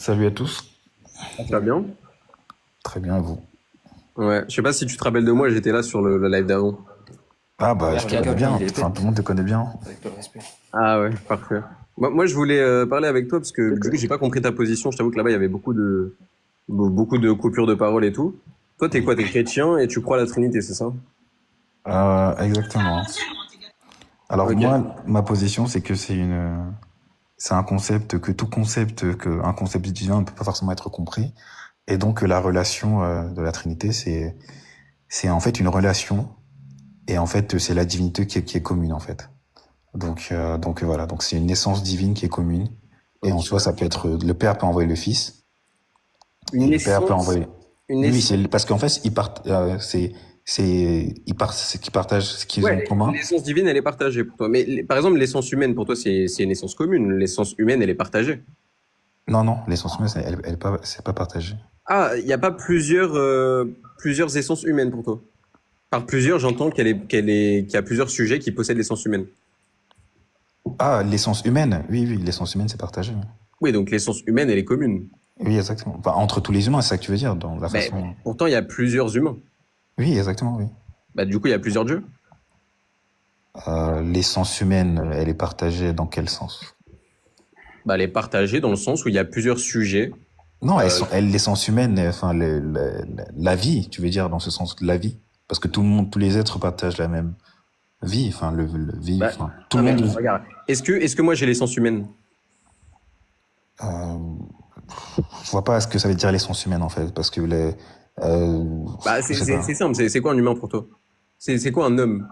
Salut à tous. Tu vas bien? Très bien, et vous? Ouais. Je sais pas si tu te rappelles de moi, j'étais là sur le live d'avant. Ah bah, Ouais, je te regarde connais comment bien. il est Enfin, tout le bête, monde te connaît bien. avec tout le respect. Ah ouais, parfait. Moi, je voulais parler avec toi parce que du coup, j'ai pas compris ta position. Je t'avoue que là-bas, il y avait beaucoup de coupures de parole et tout. Toi, t'es quoi? T'es chrétien et tu crois à la Trinité, c'est ça? Exactement. Alors Ok. moi, ma position, c'est que c'est un concept un concept divin ne peut pas forcément être compris. Et donc, la relation de la Trinité, c'est en fait une relation. Et en fait, c'est la divinité qui est commune, en fait. Donc voilà. Donc, c'est une essence divine qui est commune. Et en Ok. soi, ça peut être, le Père peut envoyer le Fils. Et Une le père peut essence, envoyer. une Oui, oui, essence. parce qu'en fait, c'est qu'ils partagent ce qu'ils ont en Ouais, commun. l'essence divine, elle est partagée pour toi. Mais par exemple, l'essence humaine, pour toi, c'est une essence commune. L'essence humaine, elle est partagée. Non, non, l'essence humaine, c'est pas partagé. Ah, il n'y a pas plusieurs essences humaines pour toi. Par plusieurs, j'entends qu'il y a plusieurs sujets qui possèdent l'essence humaine. Ah, l'essence humaine. Oui, oui, l'essence humaine, c'est partagé. Oui, donc l'essence humaine, elle est commune. Oui, exactement. Enfin, entre tous les humains, c'est ça que tu veux dire, dans la Mais façon. pourtant, il y a plusieurs humains. Oui, exactement, oui. Bah, du coup, il y a plusieurs dieux. L'essence humaine, elle est partagée dans quel sens? Bah, elle est partagée dans le sens où il y a plusieurs sujets. Non, Euh, l'essence humaine, enfin, la vie, tu veux dire, dans ce sens, la vie. Parce que tout le monde, tous les êtres partagent la même vie, enfin, vie, bah, enfin, tout non, le mais monde. regarde. Est-ce que moi j'ai l'essence humaine? Euh, je vois pas ce que ça veut dire l'essence humaine en fait, parce que euh, Bah, je sais pas, c'est simple. C'est quoi un humain pour toi? C'est quoi un homme?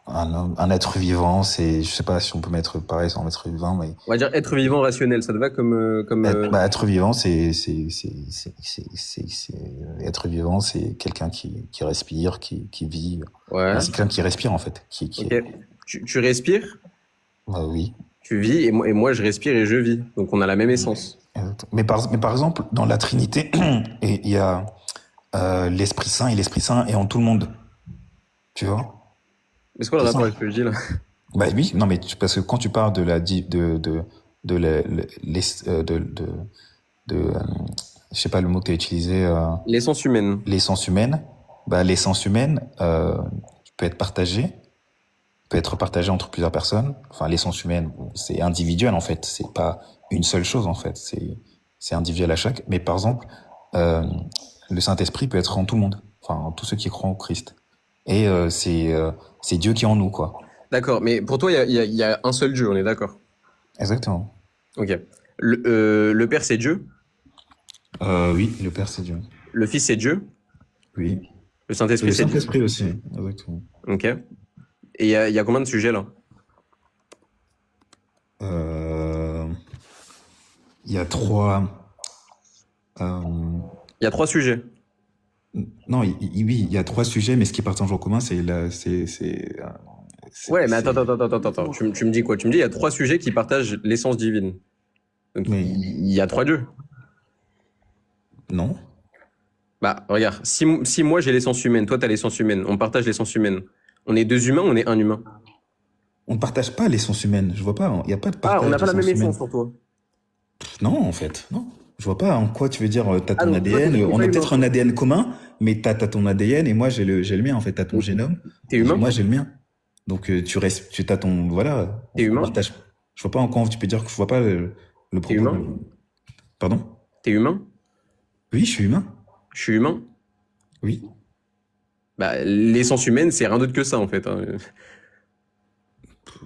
un être vivant, je sais pas si on peut mettre pareil sans être vivant, mais On va dire être vivant rationnel. Ça te va être vivant, être vivant, c'est quelqu'un qui respire, qui vit. Ouais. Enfin, c'est quelqu'un qui respire en fait, Ok. Tu respires, bah oui. tu vis, et moi je respire et je vis. Donc on a la même essence. Mais par exemple, dans la Trinité, il y a l'Esprit Saint et l'Esprit Saint est en tout le monde, tu vois. Mais c'est quoi le C'est rapport ça. avec ce que je dis là? Bah oui, non mais parce que quand tu parles de la de la- de je sais pas le mot que tu as utilisé, L'essence humaine. l'essence humaine, bah l'essence humaine peut être partagée, peut être partagée entre plusieurs personnes. Enfin l'essence humaine, bon, c'est individuel en fait, c'est pas une seule chose en fait, c'est individuel à chaque. Mais par exemple, euh, le Saint-Esprit peut être en tout le monde, enfin en tous ceux qui croient au Christ. Et c'est Dieu qui est en nous quoi. D'accord. Mais pour toi, il y a un seul Dieu. On est d'accord. Exactement. Ok. Le Père, c'est Dieu. Oui, le Père, c'est Dieu. Le Fils, c'est Dieu. Oui. Le Et Saint-Esprit, le c'est Dieu. Saint-Esprit aussi, exactement. Ok. Et il y a combien de sujets là? Euh, Il y a trois. euh, Il y a trois sujets. non, oui, il y a trois sujets, mais ce qui partage en commun, Ouais, mais c'est. attends. Tu me dis quoi? Tu me dis il y a trois sujets qui partagent l'essence divine. Donc Mais il y a trois dieux. non, Bah regarde, si moi j'ai l'essence humaine, toi t'as l'essence humaine, on partage l'essence humaine. On est deux humains, on est un humain. on ne partage pas l'essence humaine. Je vois pas. Il n'y a pas de Ah, on partage n'a pas la même d'essence humaine. essence pour toi. Non, en fait, non. Je vois pas en quoi tu veux dire. T'as Ah ton donc toi ADN. t'es On pas a humain. peut-être un ADN commun, mais t'as ton ADN et moi j'ai le mien. En fait, t'as ton génome T'es et humain? moi j'ai le mien. Donc tu t'as ton voilà. T'es On humain? partage. Je vois pas en quoi tu peux dire que je vois pas le T'es propos humain? de. Pardon? T'es humain? Oui, je suis humain. Je suis humain? Oui. Bah l'essence humaine c'est rien d'autre que ça en fait, hein.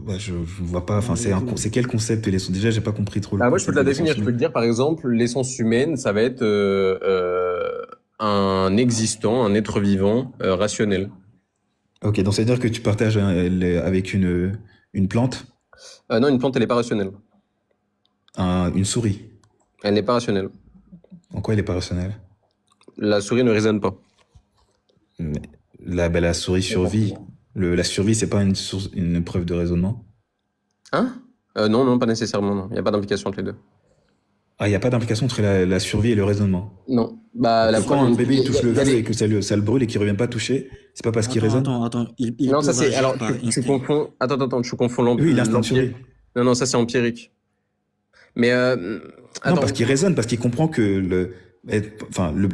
Bah, je vois pas. Enfin, c'est quel concept déjà j'ai pas compris trop le Bah moi je peux te concept la de définir, l'essence je peux humaine. te dire par exemple l'essence humaine ça va être un existant, un être vivant rationnel. Ok, donc ça veut dire que tu partages avec une plante, Non, une plante elle est pas rationnelle. une souris. Elle n'est pas rationnelle. En quoi elle est pas rationnelle? La souris ne raisonne pas. Mais la souris survit. La survie, c'est pas une preuve de raisonnement. Hein? Non, non, pas nécessairement, non. Il n'y a pas d'implication entre les deux. Ah, il n'y a pas d'implication entre la survie et le raisonnement. Non. Bah, Donc la quand preuve, un bébé il touche le il y a feu et des... que ça le brûle et qu'il revient pas toucher, c'est pas parce qu'il raisonne? Attends. Il Non, ça peut c'est... agir Alors, par tu instinct. confonds... Attends, tu confonds Oui, l'instinct de l'empirique. survie. Non, non, ça c'est empirique. Mais Non, attends, parce qu'il raisonne, parce qu'il comprend que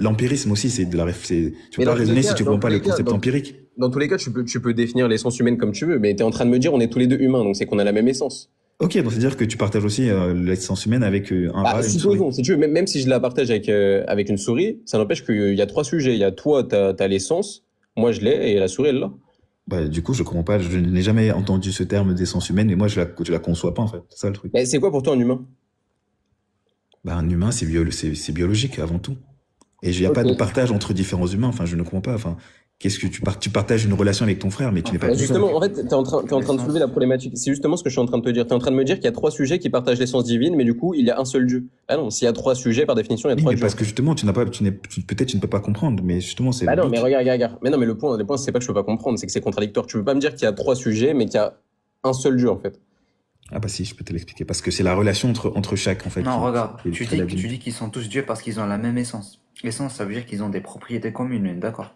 l'empirisme aussi, c'est de tu peux mais pas raisonner si tu comprends pas le concept empirique. dans tous les cas, tu peux définir l'essence humaine comme tu veux, mais tu es en train de me dire on est tous les deux humains, donc c'est qu'on a la même essence. Ok, donc c'est-à-dire que tu partages aussi l'essence humaine avec un Bah, rat et une souris. supposons, si tu veux, même si je la partage avec une souris, ça n'empêche qu'il y a trois sujets. Il y a toi, t'as l'essence, moi je l'ai, et la souris, elle l'a. Bah, du coup, je comprends pas, je n'ai jamais entendu ce terme d'essence humaine, et moi, je la conçois pas, en fait. C'est ça le truc. Mais c'est quoi pour toi un humain? Bah, un humain, c'est biologique avant tout. Et il n'y a pas de Ok. partage entre différents humains. Enfin, je ne comprends pas. Enfin, qu'est-ce que tu partages une relation avec ton frère, mais tu En n'es pas fait, Bah tout seul. justement, en fait, t'es en train de soulever l'essence. la problématique. C'est justement ce que je suis en train de te dire. T'es en train de me dire qu'il y a trois sujets qui partagent l'essence divine, mais du coup, il y a un seul Dieu. Ah non, s'il y a trois sujets, par définition, il y a Oui, trois mais dieux. parce que justement, tu n'as pas, peut-être tu ne peux pas comprendre, mais justement, c'est Bah le non, mais but. regarde. Mais non, mais le point, c'est pas que je peux pas comprendre, c'est que c'est contradictoire. Tu peux pas me dire qu'il y a trois sujets, mais qu'il y a un seul Dieu, en fait. Ah bah si, je peux te l'expliquer. Parce que c'est la relation entre chaque, en fait, Non, regarde, qui crée la vie. tu dis qu'ils sont tous dieux parce qu'ils ont la même essence. Essence, ça veut dire qu'ils ont des propriétés communes, on est d'accord.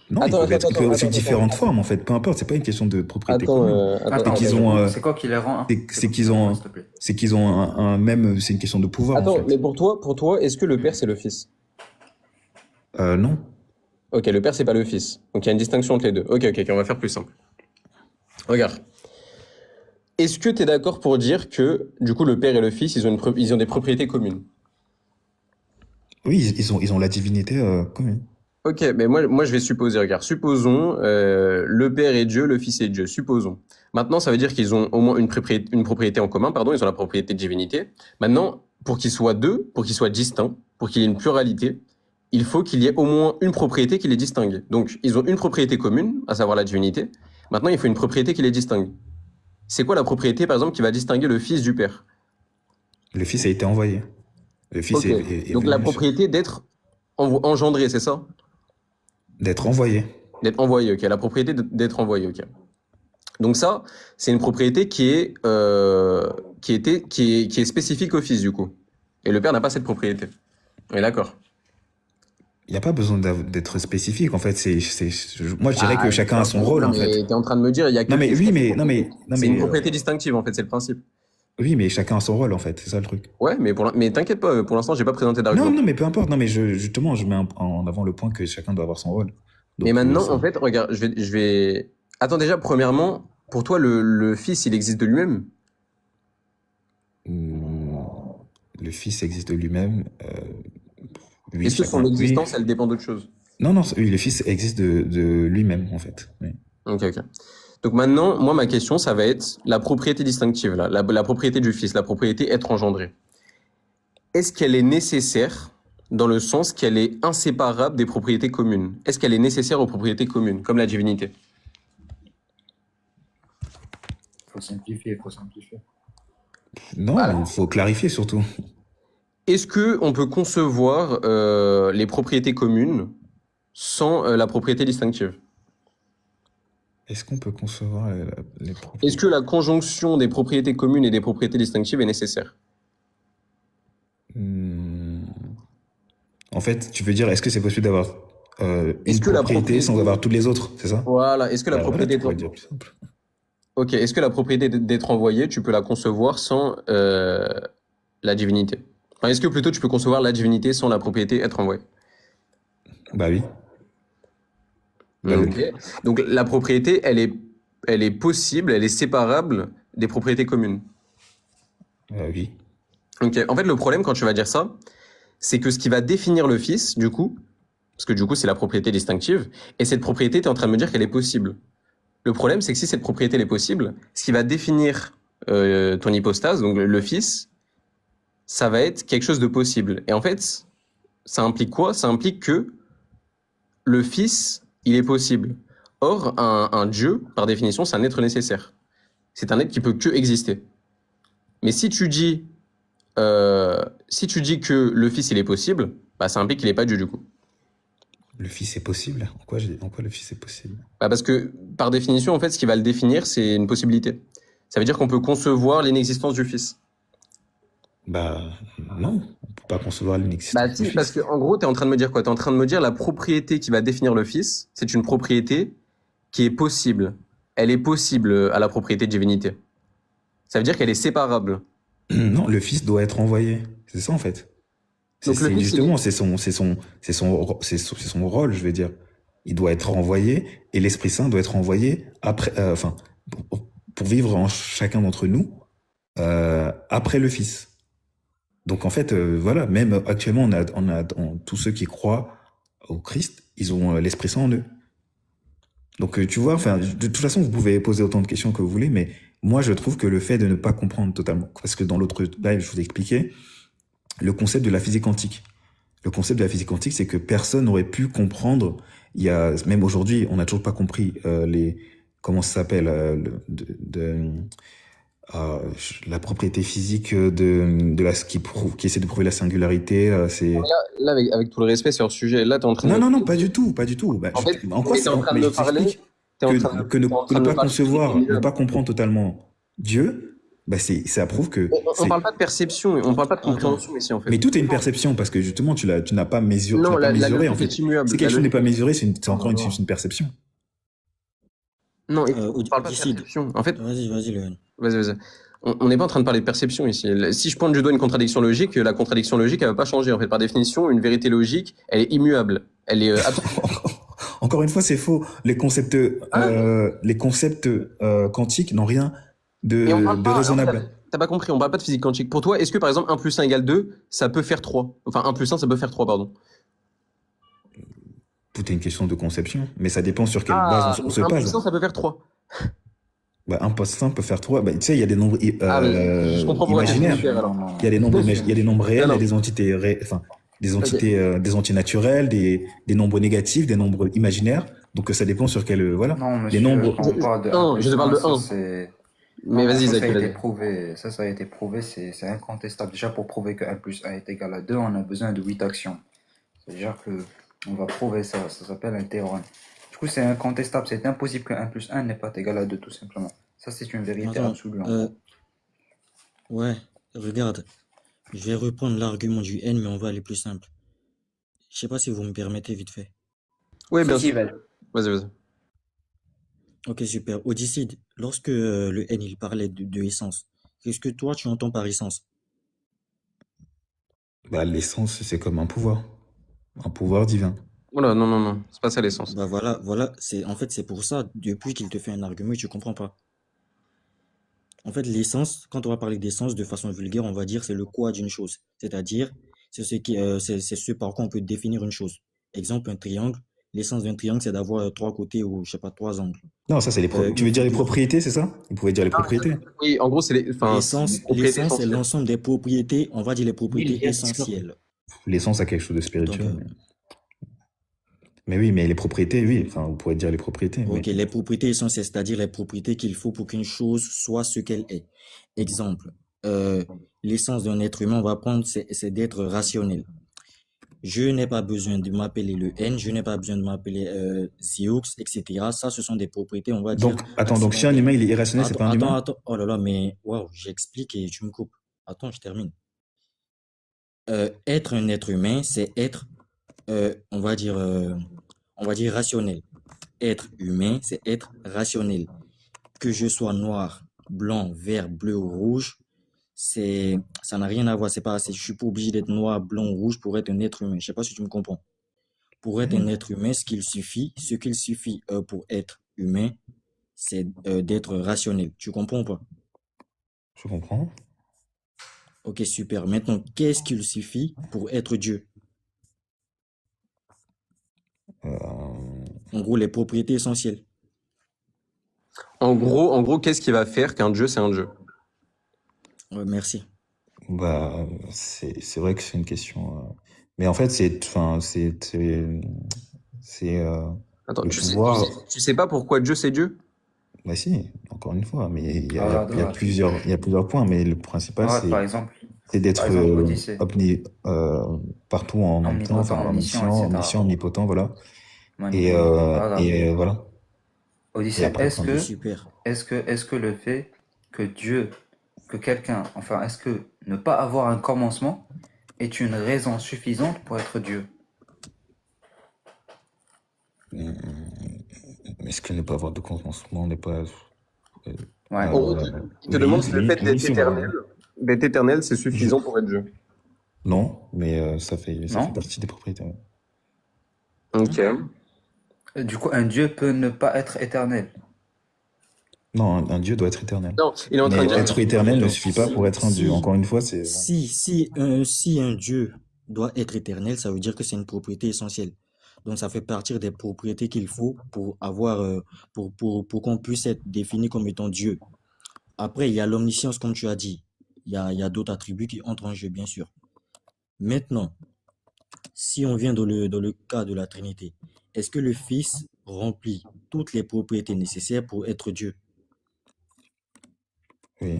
Non, Attends, attends, ils attends, peuvent sous attends, différentes attends, formes, en fait. Peu importe, c'est pas une question de propriété attends, commune. Attends, C'est attends, qu'ils du ont, coup, c'est quoi qui les rend un? C'est c'est quoi qui qu'ils les rend un, ont, s'il te plaît? c'est qu'ils ont un même, c'est une question de pouvoir, en attends, mais fait. pour toi, est-ce que le père c'est le fils? Non. Ok, le père c'est pas le fils. Donc il y a une distinction entre les deux. Ok, on va faire plus simple. Regarde. Est-ce que tu es d'accord pour dire que, du coup, le père et le fils, ils ont des propriétés communes? Oui, ils ont la divinité, commune. Ok, mais moi je vais supposer, regarde, supposons le père est Dieu, le fils est Dieu, supposons. Maintenant, ça veut dire qu'ils ont au moins une propriété en commun, pardon, ils ont la propriété de divinité. Maintenant, pour qu'ils soient deux, pour qu'ils soient distincts, pour qu'il y ait une pluralité, il faut qu'il y ait au moins une propriété qui les distingue. Donc, ils ont une propriété commune, à savoir la divinité. Maintenant, il faut une propriété qui les distingue. C'est quoi la propriété, par exemple, qui va distinguer le fils du père? Le fils a été envoyé. Le fils Ok, est donc la venu propriété d'être engendré, c'est ça? d'être envoyé. D'être envoyé, ok. La propriété d'être envoyé, ok. Donc ça, c'est une propriété qui est spécifique au fils du coup. Et le père n'a pas cette propriété. On est d'accord. Il n'y a pas besoin d'être spécifique, en fait. Moi, je dirais que chacun a son rôle, Non en fait. mais t'es en train de me dire, il y a que Non, le mais fils qui oui, a cette mais, non, propriété. mais, non, C'est une mais, propriété distinctive en fait, c'est le principe. oui, mais chacun a son rôle, en fait. C'est ça le truc. Ouais, mais t'inquiète pas, pour l'instant j'ai pas présenté Non, d'argument. non, mais peu importe. Non, mais justement, je mets en avant le point que chacun doit avoir son rôle. Mais Donc, maintenant, en fait, regarde, je vais. Attends déjà, premièrement, pour toi le fils, il existe de lui-même. hum, le fils existe de lui-même. Oui, Est-ce que son chacun. Oui. existence, elle dépend d'autre chose? Non, non, oui, le fils existe de lui-même, en fait. Oui. Ok. Donc maintenant, moi, ma question, ça va être la propriété distinctive, là, la propriété du fils, la propriété être engendré. Est-ce qu'elle est nécessaire dans le sens qu'elle est inséparable des propriétés communes? Est-ce qu'elle est nécessaire aux propriétés communes, comme la divinité? Faut simplifier. Non, il faut clarifier surtout. Est-ce que on peut concevoir les propriétés communes sans la propriété distinctive? Est-ce qu'on peut concevoir les Est-ce propriétés? que la conjonction des propriétés communes et des propriétés distinctives est nécessaire? Hmm. En fait, tu veux dire, est-ce que c'est possible d'avoir Est-ce une que la propriété sans propriété... avoir toutes les autres, c'est ça? Voilà, est-ce que la Bah voilà, propriété... tu pourrais dire plus simple. Ok, est-ce que la propriété d'être envoyé, tu peux la concevoir sans la divinité? Enfin, est-ce que plutôt tu peux concevoir la divinité sans la propriété être envoyé? Bah oui. Bah oui. Ok. Donc la propriété, elle est possible, elle est séparable des propriétés communes. Oui. Ok. En fait, le problème quand tu vas dire ça, c'est que ce qui va définir le fils, du coup, parce que du coup c'est la propriété distinctive, et cette propriété, tu es en train de me dire qu'elle est possible. Le problème, c'est que si cette propriété elle est possible, ce qui va définir ton hypostase, donc le fils, ça va être quelque chose de possible. Et en fait, ça implique quoi? Ça implique que le fils, il est possible. Or, un dieu, par définition, c'est un être nécessaire. C'est un être qui peut que exister. Mais si tu dis que le fils, il est possible, bah, ça implique qu'il n'est pas dieu du coup. Le fils est possible. En quoi le fils est possible? Bah, parce que, par définition, en fait, ce qui va le définir, c'est une possibilité. Ça veut dire qu'on peut concevoir l'inexistence du fils. Bah non, on peut pas concevoir Bah l'inexistence du si, parce fils. que en gros, t'es en train de me dire quoi? T'es en train de me dire la propriété qui va définir le fils, c'est une propriété qui est possible. Elle est possible à la propriété de divinité. Ça veut dire qu'elle est séparable. Non, le Fils doit être envoyé. C'est ça en fait. Donc le Fils, il est... Justement, c'est son rôle, je vais dire. Il doit être envoyé et l'Esprit Saint doit être envoyé après, enfin, pour vivre en chacun d'entre nous après le Fils. Donc en fait, voilà, même actuellement, tous ceux qui croient au Christ, ils ont l'Esprit Saint en eux. Donc tu vois, enfin, de toute façon, vous pouvez poser autant de questions que vous voulez, mais moi, je trouve que le fait de ne pas comprendre totalement, parce que dans l'autre live, je vous ai expliqué le concept de la physique quantique. Le concept de la physique quantique, c'est que personne n'aurait pu comprendre. Il y a même aujourd'hui, on n'a toujours pas compris les comment ça s'appelle la propriété physique de la qui essaie de prouver la singularité. C'est Là, avec tout le respect sur le sujet, là, tu es en train de non me... non non pas du tout, pas du tout. Bah, En fait, en quoi tu es en train de mais me je parler... t'explique T'es en train de, que t'es en que train ne de me pas parler de trucs concevoir, ne immuables. pas comprendre totalement Dieu, bah ça prouve que On c'est parle pas de perception, on parle pas de Attends, compréhension ici, en fait. mais tout est une perception parce que justement tu n'as pas tu Non, n'as pas la mesuré en logique fait. est immuable. Si La quelque chose n'est logique pas est... mesuré, c'est encore une perception. Non, écoute, on parle pas de Décide. perception. En fait, Vas-y, Léon. vas-y. On n'est pas en train de parler de perception ici. Si je pointe du doigt une contradiction logique, la contradiction logique, elle va pas changer. En fait, par définition, une vérité logique, elle est immuable. Elle est Encore une fois, c'est faux. Hein? Les concepts quantiques n'ont rien Et on parle de pas, en fait, raisonnable. t'as pas compris, on parle pas de physique quantique. Pour toi, est-ce que par exemple 1 plus 1 égale 2, ça peut faire 3? Enfin, 1 plus 1, ça peut faire 3, pardon. Tout est une question de conception, mais ça dépend sur quelle base Ah, on se 1 plus base. 1, ça peut faire 3. Bah, un poste simple peut faire trois. Bah, tu sais, il y a des nombres Ah, mais je comprends pourquoi t'es imaginaires. super, alors. Non, non. Il y a des nombres, il y a des nombres réels, il y a Non, des entités, enfin, ok. des entités naturelles, des nombres négatifs, des nombres imaginaires. Donc, ça dépend sur quel, voilà. Non, Les monsieur, nombres. quand on parle de 1 1, je plus te parle 1, de ça 1. c'est... Mais Non, non, vas-y, ça, Zach, ça a été vas-y. prouvé. Ça a été prouvé, c'est incontestable. Déjà, pour prouver que 1 plus 1 est égal à 2, on a besoin de 8 actions. C'est-à-dire que on va prouver ça. Ça s'appelle un théorème. Du coup, c'est incontestable. C'est impossible que 1 plus 1 n'est pas égal à 2, tout simplement. Ça, c'est une vérité Attends, absolue. En gros. ouais, regarde. Je vais reprendre l'argument du N, mais on va aller plus simple. Je sais pas si vous me permettez vite fait. Oui, bien Si, sûr. Vas-y. Ok, super. Odicide, lorsque le N il parlait de essence, qu'est-ce que toi tu entends par essence? Bah, l'essence, c'est comme un pouvoir divin. Voilà, non, c'est pas ça l'essence. Bah voilà, en fait c'est pour ça, depuis qu'il te fait un argument, tu comprends pas. En fait, l'essence, quand on va parler d'essence de façon vulgaire, on va dire c'est le quoi d'une chose. C'est-à-dire, c'est ce par quoi on peut définir une chose. Exemple, un triangle. L'essence d'un triangle, c'est d'avoir trois côtés ou, je sais pas, trois angles. Non, ça, tu Une veux dire les figure. propriétés, c'est ça? Vous pouvez dire les propriétés. Oui, en gros, c'est les, enfin, c'est les propriétés L'essence, c'est essentielles. l'ensemble des propriétés, on va dire les propriétés essentielles. L'essence a quelque chose de Donc, spirituel. Mais oui, mais les propriétés, oui. Enfin, vous pourrez dire les propriétés. ok, Mais les propriétés essentielles, c'est-à-dire les propriétés qu'il faut pour qu'une chose soit ce qu'elle est. Exemple, l'essence d'un être humain, on va prendre, c'est d'être rationnel. Je n'ai pas besoin de m'appeler le N, je n'ai pas besoin de m'appeler Zioux, etc. Ça, ce sont des propriétés, on va dire, donc, attends, donc si un humain, il est irrationnel, c'est pas un humain? Attends. Oh là là, mais waouh, j'explique et tu me coupes. Attends, je termine. Être un être humain, c'est être, on va dire rationnel. Être humain, c'est être rationnel. Que je sois noir, blanc, vert, bleu ou rouge, ça n'a rien à voir. Je suis pas obligé d'être noir, blanc ou rouge pour être un être humain. Je sais pas si tu me comprends. Pour être un être humain, ce qu'il suffit pour être humain, c'est d'être rationnel. Tu comprends ou pas? Je comprends. Ok, super. Maintenant, qu'est-ce qu'il suffit pour être Dieu? Euh, En gros, les propriétés essentielles. En gros, qu'est-ce qui va faire qu'un dieu, c'est un dieu? Ouais, merci. Bah, c'est vrai que c'est une question. Mais en fait, Attends, le pouvoir. tu sais pas pourquoi Dieu, c'est Dieu? Bah si, encore une fois, mais il y a Regarde, plusieurs points, mais le principal, regarde, par exemple, c'est d'être Odyssée, partout en même temps, enfin omnipotent, omniscient, omniscient, etc. omnipotent, voilà. Et, Regarde, voilà. Et Odyssée, après, Ok, super. est-ce que le fait que Dieu, que quelqu'un, enfin, est-ce que ne pas avoir un commencement est une raison suffisante pour être Dieu? est-ce que ne pas avoir de commencement n'est pas. Ouais. En gros, il te demande si le fait d'être si, éternel, D'être éternel, c'est suffisant pour être Dieu. Non, mais ça fait Non? partie des propriétés. Ouais. Ok. Du coup, un dieu peut ne pas être éternel. Non, un dieu doit être éternel. Non, il est en train Mais de dire. être éternel ne Attends, suffit pas pour être un dieu. si, Encore une fois, c'est... si un Dieu doit être éternel, ça veut dire que c'est une propriété essentielle. Donc, ça fait partie des propriétés qu'il faut pour avoir, pour qu'on puisse être défini comme étant Dieu. Après, il y a l'omniscience, comme tu as dit. Il y a d'autres attributs qui entrent en jeu, bien sûr. Maintenant, si on vient dans le cas de la Trinité, est-ce que le Fils remplit toutes les propriétés nécessaires pour être Dieu? Oui.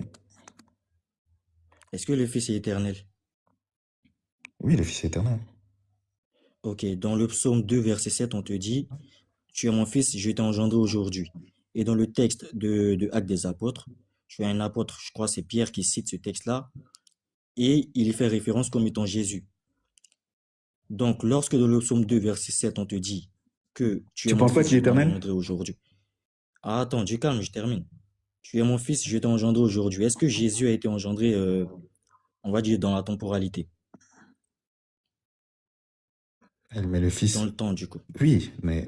Est-ce que le Fils est éternel? Oui, le Fils est éternel. Ok, dans le psaume 2, verset 7, on te dit, tu es mon fils, je t'ai engendré aujourd'hui. Et dans le texte de Actes des Apôtres, tu as un apôtre, je crois que c'est Pierre qui cite ce texte-là, et il y fait référence comme étant Jésus. Donc, lorsque dans le psaume 2, verset 7, on te dit que tu es Tu mon penses pas fils, qu'il est je t'ai éternel? engendré aujourd'hui. Ah, attends, du calme, je termine. Tu es mon fils, je t'ai engendré aujourd'hui. Est-ce que Jésus a été engendré, on va dire, dans la temporalité, Mais le dans Fils... le temps, du coup? Oui, mais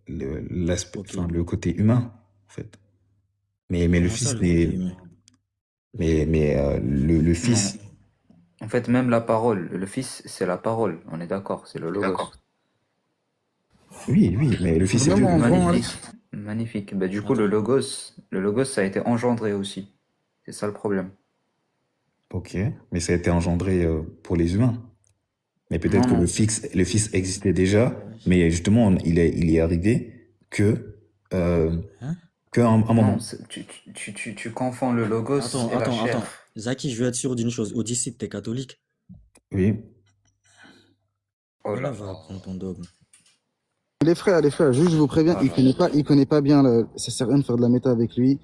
l'aspect, Ok. enfin, le côté humain, en fait. Mais le Comment ça, Fils le côté n'est... humain? Mais le Non. Fils... En fait, même la parole, le Fils, c'est la parole. On est d'accord, c'est le Logos. Oui, mais le Fils est Dieu. Magnifique. Magnifique. Bah, du coup, le Logos, ça a été engendré aussi. C'est ça le problème. Ok, mais ça a été engendré pour les humains. Mais peut-être Non, que non. le Fils existait déjà, mais justement, il est arrivé que Hein? qu'à un moment. Non, tu confonds le Logos et la chair. Attends. Zaki, je veux être sûr d'une chose. Odyssey, t'es catholique? Oui, Oh Voilà, là va là. apprendre ton dogme. Les frères, juste je vous préviens, Ah là. il connaît pas bien, ça sert à rien de faire de la méta avec lui.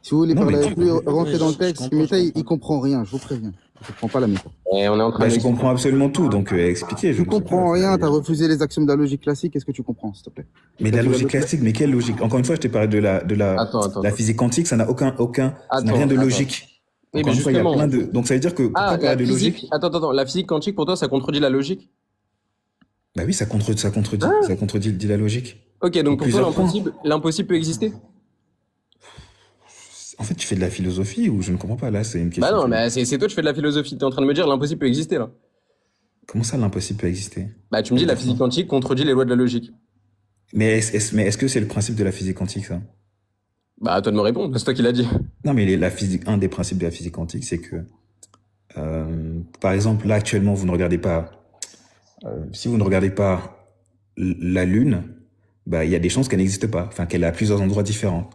Si vous voulez Non, parler mais avec lui, ouais, rentrer dans le je texte, comprends, méta, je il comprends. comprend rien, je vous préviens. Il comprend pas la méta. Et on est en train bah, de. je comprends absolument tout, donc expliquez, je Tu ne sais pas. comprends rien, t'as refusé les axiomes de la logique classique, qu'est-ce que tu comprends, s'il te plaît? Mais de T'as la dit logique classique, mais quelle logique? Encore une fois, je t'ai parlé de Attends. la physique quantique, ça n'a ça n'a rien de Attends. logique. Oui, Encore mais une fois, il y a justement. plein de... Donc ça veut dire que quand Ah, on parle de logique, La physique quantique, pour toi, ça contredit la logique? bah oui, ça contredit la logique. Ok, donc pour toi, Plusieurs points. l'impossible peut exister? En fait, tu fais de la philosophie ou je ne comprends pas, là, c'est une question. Bah non, mais c'est toi, tu fais de la philosophie. T'es en train de me dire l'impossible peut exister, là. Comment ça, l'impossible peut exister? Bah, tu me dis la physique quantique contredit les lois de la logique. Mais est-ce que c'est le principe de la physique quantique, ça? Bah, à toi de me répondre, c'est toi qui l'as dit. Non, mais un des principes de la physique quantique, c'est que, par exemple, là, actuellement, vous ne regardez pas, si vous ne regardez pas la Lune, bah, il y a des chances qu'elle n'existe pas, enfin, qu'elle est à plusieurs endroits différents.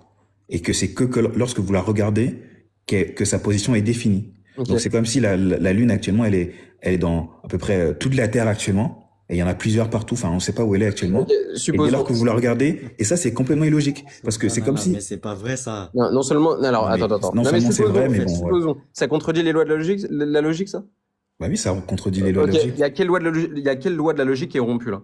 Et que c'est que lorsque vous la regardez, que sa position est définie. Ok. Donc, c'est comme si la Lune, actuellement, elle est dans à peu près toute la Terre, actuellement. Et il y en a plusieurs partout, enfin, on ne sait pas où elle est actuellement. Ok, Et dès supposons. lors que vous la regardez, et ça, c'est complètement illogique. Parce que c'est comme si... Mais c'est pas vrai, ça. Non, non seulement. Alors, Non, mais attends. non Non, mais seulement c'est vrai, mais bon, supposons. Ça contredit les lois de la logique, ça? Bah oui, ça contredit les lois Ok, de logique. il y a quelle loi de la logique qui est rompue, là?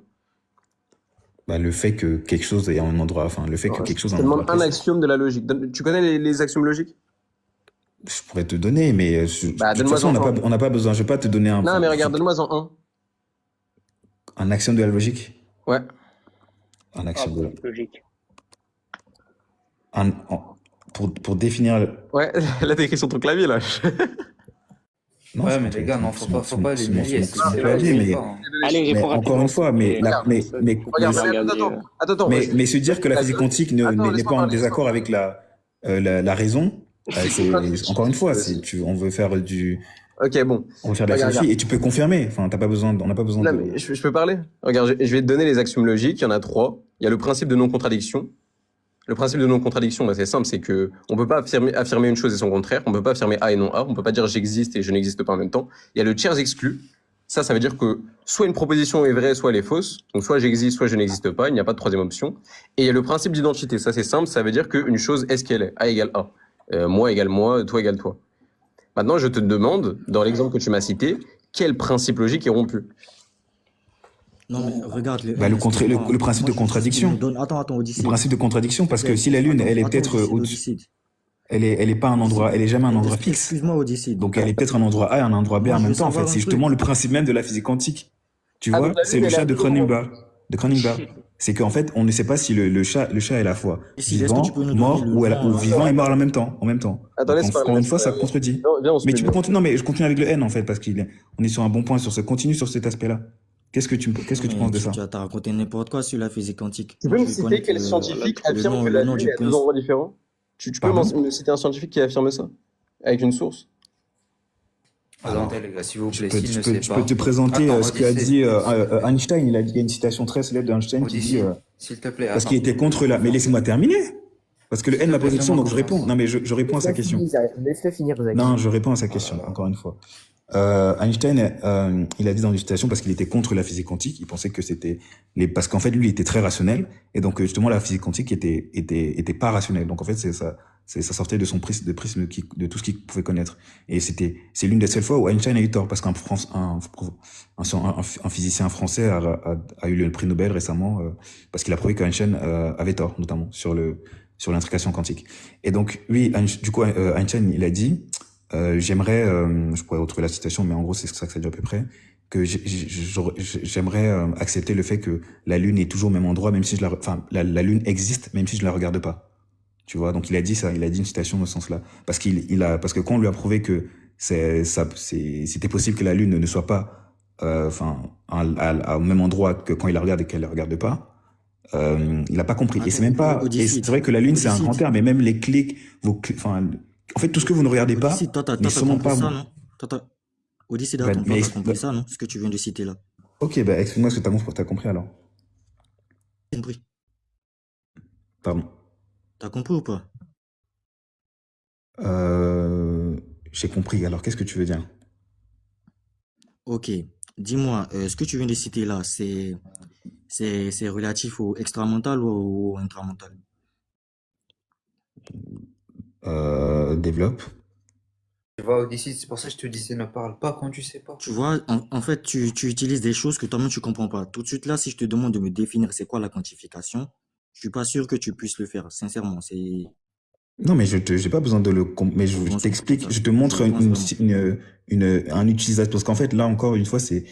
Bah, le fait que quelque chose est en un endroit, enfin, le fait que quelque chose Je est te en un demande endroit un précis. axiome de la logique. Tu connais les axiomes logiques? Je pourrais te donner, mais de toute donne-moi façon, en un. on n'a pas besoin. Je vais pas te donner Non, mais regarde, donne-moi en un axiome de la logique. un. Ouais. Un axiome de la Logique. pour définir. Ouais, là, t'es écrit sur ton clavier, là. Non, Ouais, c'est mais pas les gars, non, faut pas les humilier. c'est mon clavier, mais Allez, mais réponds encore rapidement. une fois, mais Regarde, attends. mais se dire que la physique quantique Attends, n'est laisse-moi pas en parler, désaccord avec la raison, c'est encore une fois, on veut faire Ok, bon. on veut faire de la Regarde, philosophie et tu peux confirmer. Enfin, on n'a pas besoin Là, de. mais je peux parler? Regarde, je vais te donner les axiomes logiques. Il y en a 3. Il y a le principe de non-contradiction. Le principe de non-contradiction, bah, c'est simple, c'est que on peut pas affirmer une chose et son contraire. On peut pas affirmer A et non A. On peut pas dire j'existe et je n'existe pas en même temps. Il y a le tiers exclu. Ça veut dire que soit une proposition est vraie, soit elle est fausse. Donc soit j'existe, soit je n'existe pas. Il n'y a pas de troisième option. Et il y a le principe d'identité. Ça, c'est simple. Ça veut dire qu'une chose est ce qu'elle est. A égale A. Moi égale moi, toi égale toi. Maintenant, je te demande, dans l'exemple que tu m'as cité, quel principe logique est rompu? Non, mais regarde. Bah, le principe de contradiction. Attends, Odyssey. Le principe de contradiction, parce que si la Lune, elle est peut-être Odyssey. elle est pas un endroit, elle est jamais un endroit fixe. Excuse-moi, Odyssey. Donc elle est peut-être un endroit A et un endroit B Moi, en je veux même temps, en fait. savoir un C'est truc. justement le principe même de la physique quantique. Tu Ah, donc vois, la c'est Lune, le elle est chat à de deux endroits. Cronenberg. De Cronenberg. C'est qu'en fait, on ne sait pas si le chat est à la fois Odyssey, est-ce que tu peux vivant, nous donner mort le ou nom? vivant et mort en même temps. En même temps. Attends, Donc laisse parler, encore une laisse fois, ça parler. contredit. Viens, on se Mais met tu peux bien. continuer. Non, mais je continue avec le N en fait, parce on est sur un bon point sur ce. Continue sur cet aspect-là. Qu'est-ce Non, que tu mais penses de ça? t'as raconté n'importe quoi sur la physique quantique. Tu Moi, peux me je veux citer connaître quel scientifique affirme que le la nom Lune du est à deux principe. endroits différents? Tu peux Pardon? me citer un scientifique qui affirme ça? Avec une source? Attendez, les gars, s'il vous plaît, Je s'il ne sait peux pas. te présenter Attends, ce qu'a Odyssée, dit Einstein. Il y a une citation très célèbre d'Einstein qui dit Odyssée, s'il te plaît, parce attends. qu'il était contre la. Mais laissez-moi terminer. Parce que le N m'a posé S'il te une question, plaît, donc je réponds. commence. Non, mais je réponds à sa question. Laisse-le finir, Zach. Non, je réponds à sa Oh là question, là. encore une fois. Einstein, il a dit dans une citation parce qu'il était contre la physique quantique, il pensait que c'était parce qu'en fait lui il était très rationnel et donc justement la physique quantique était pas rationnelle. Donc en fait ça sortait de son prisme de tout ce qu'il pouvait connaître. Et c'est l'une des seules fois où Einstein a eu tort parce un physicien français a eu le prix Nobel récemment parce qu'il a prouvé qu'Einstein avait tort, notamment sur l'intrication quantique. Et donc lui, du coup Einstein il a dit j'aimerais, je pourrais retrouver la citation, mais en gros c'est ça que ça dit à peu près, que j'aimerais accepter le fait que la Lune est toujours au même endroit, même si la Lune existe, même si je la regarde pas. Tu vois, donc il a dit ça, il a dit une citation dans ce sens-là, parce parce que quand on lui a prouvé que c'était possible que la Lune ne soit pas, au même endroit que quand il la regarde et qu'elle la regarde pas. Il a pas compris. Et c'est même pas. Et Odyssey, c'est vrai que la Lune c'est un Odyssey, grand terme, mais même les clés, en fait, tout ce que vous ne regardez pas, Odyssey, toi, n'est t'as sûrement compris pas ça, vous. non? Odyssey, Bah, toi, mais t'as compris ça, non? Ce que tu viens de citer là. ok, bah explique-moi ce que t'as compris alors. T'as compris? Pardon. T'as compris ou pas? J'ai compris. Alors, qu'est-ce que tu veux dire? Ok. Dis-moi, ce que tu viens de citer là, c'est relatif au extramental ou au intramental? Développe. Tu vois, Odyssée, c'est pour ça que je te disais, ne parle pas quand tu sais pas. Tu vois, en fait, tu utilises des choses que toi-même tu comprends pas. Tout de suite là, si je te demande de me définir c'est quoi la quantification, je suis pas sûr que tu puisses le faire. Sincèrement, c'est Non, mais j'ai pas besoin de mais je je pense t'explique, ça. je te montre Je pense vraiment. un utilisateur. Parce qu'en fait, là encore une fois, c'est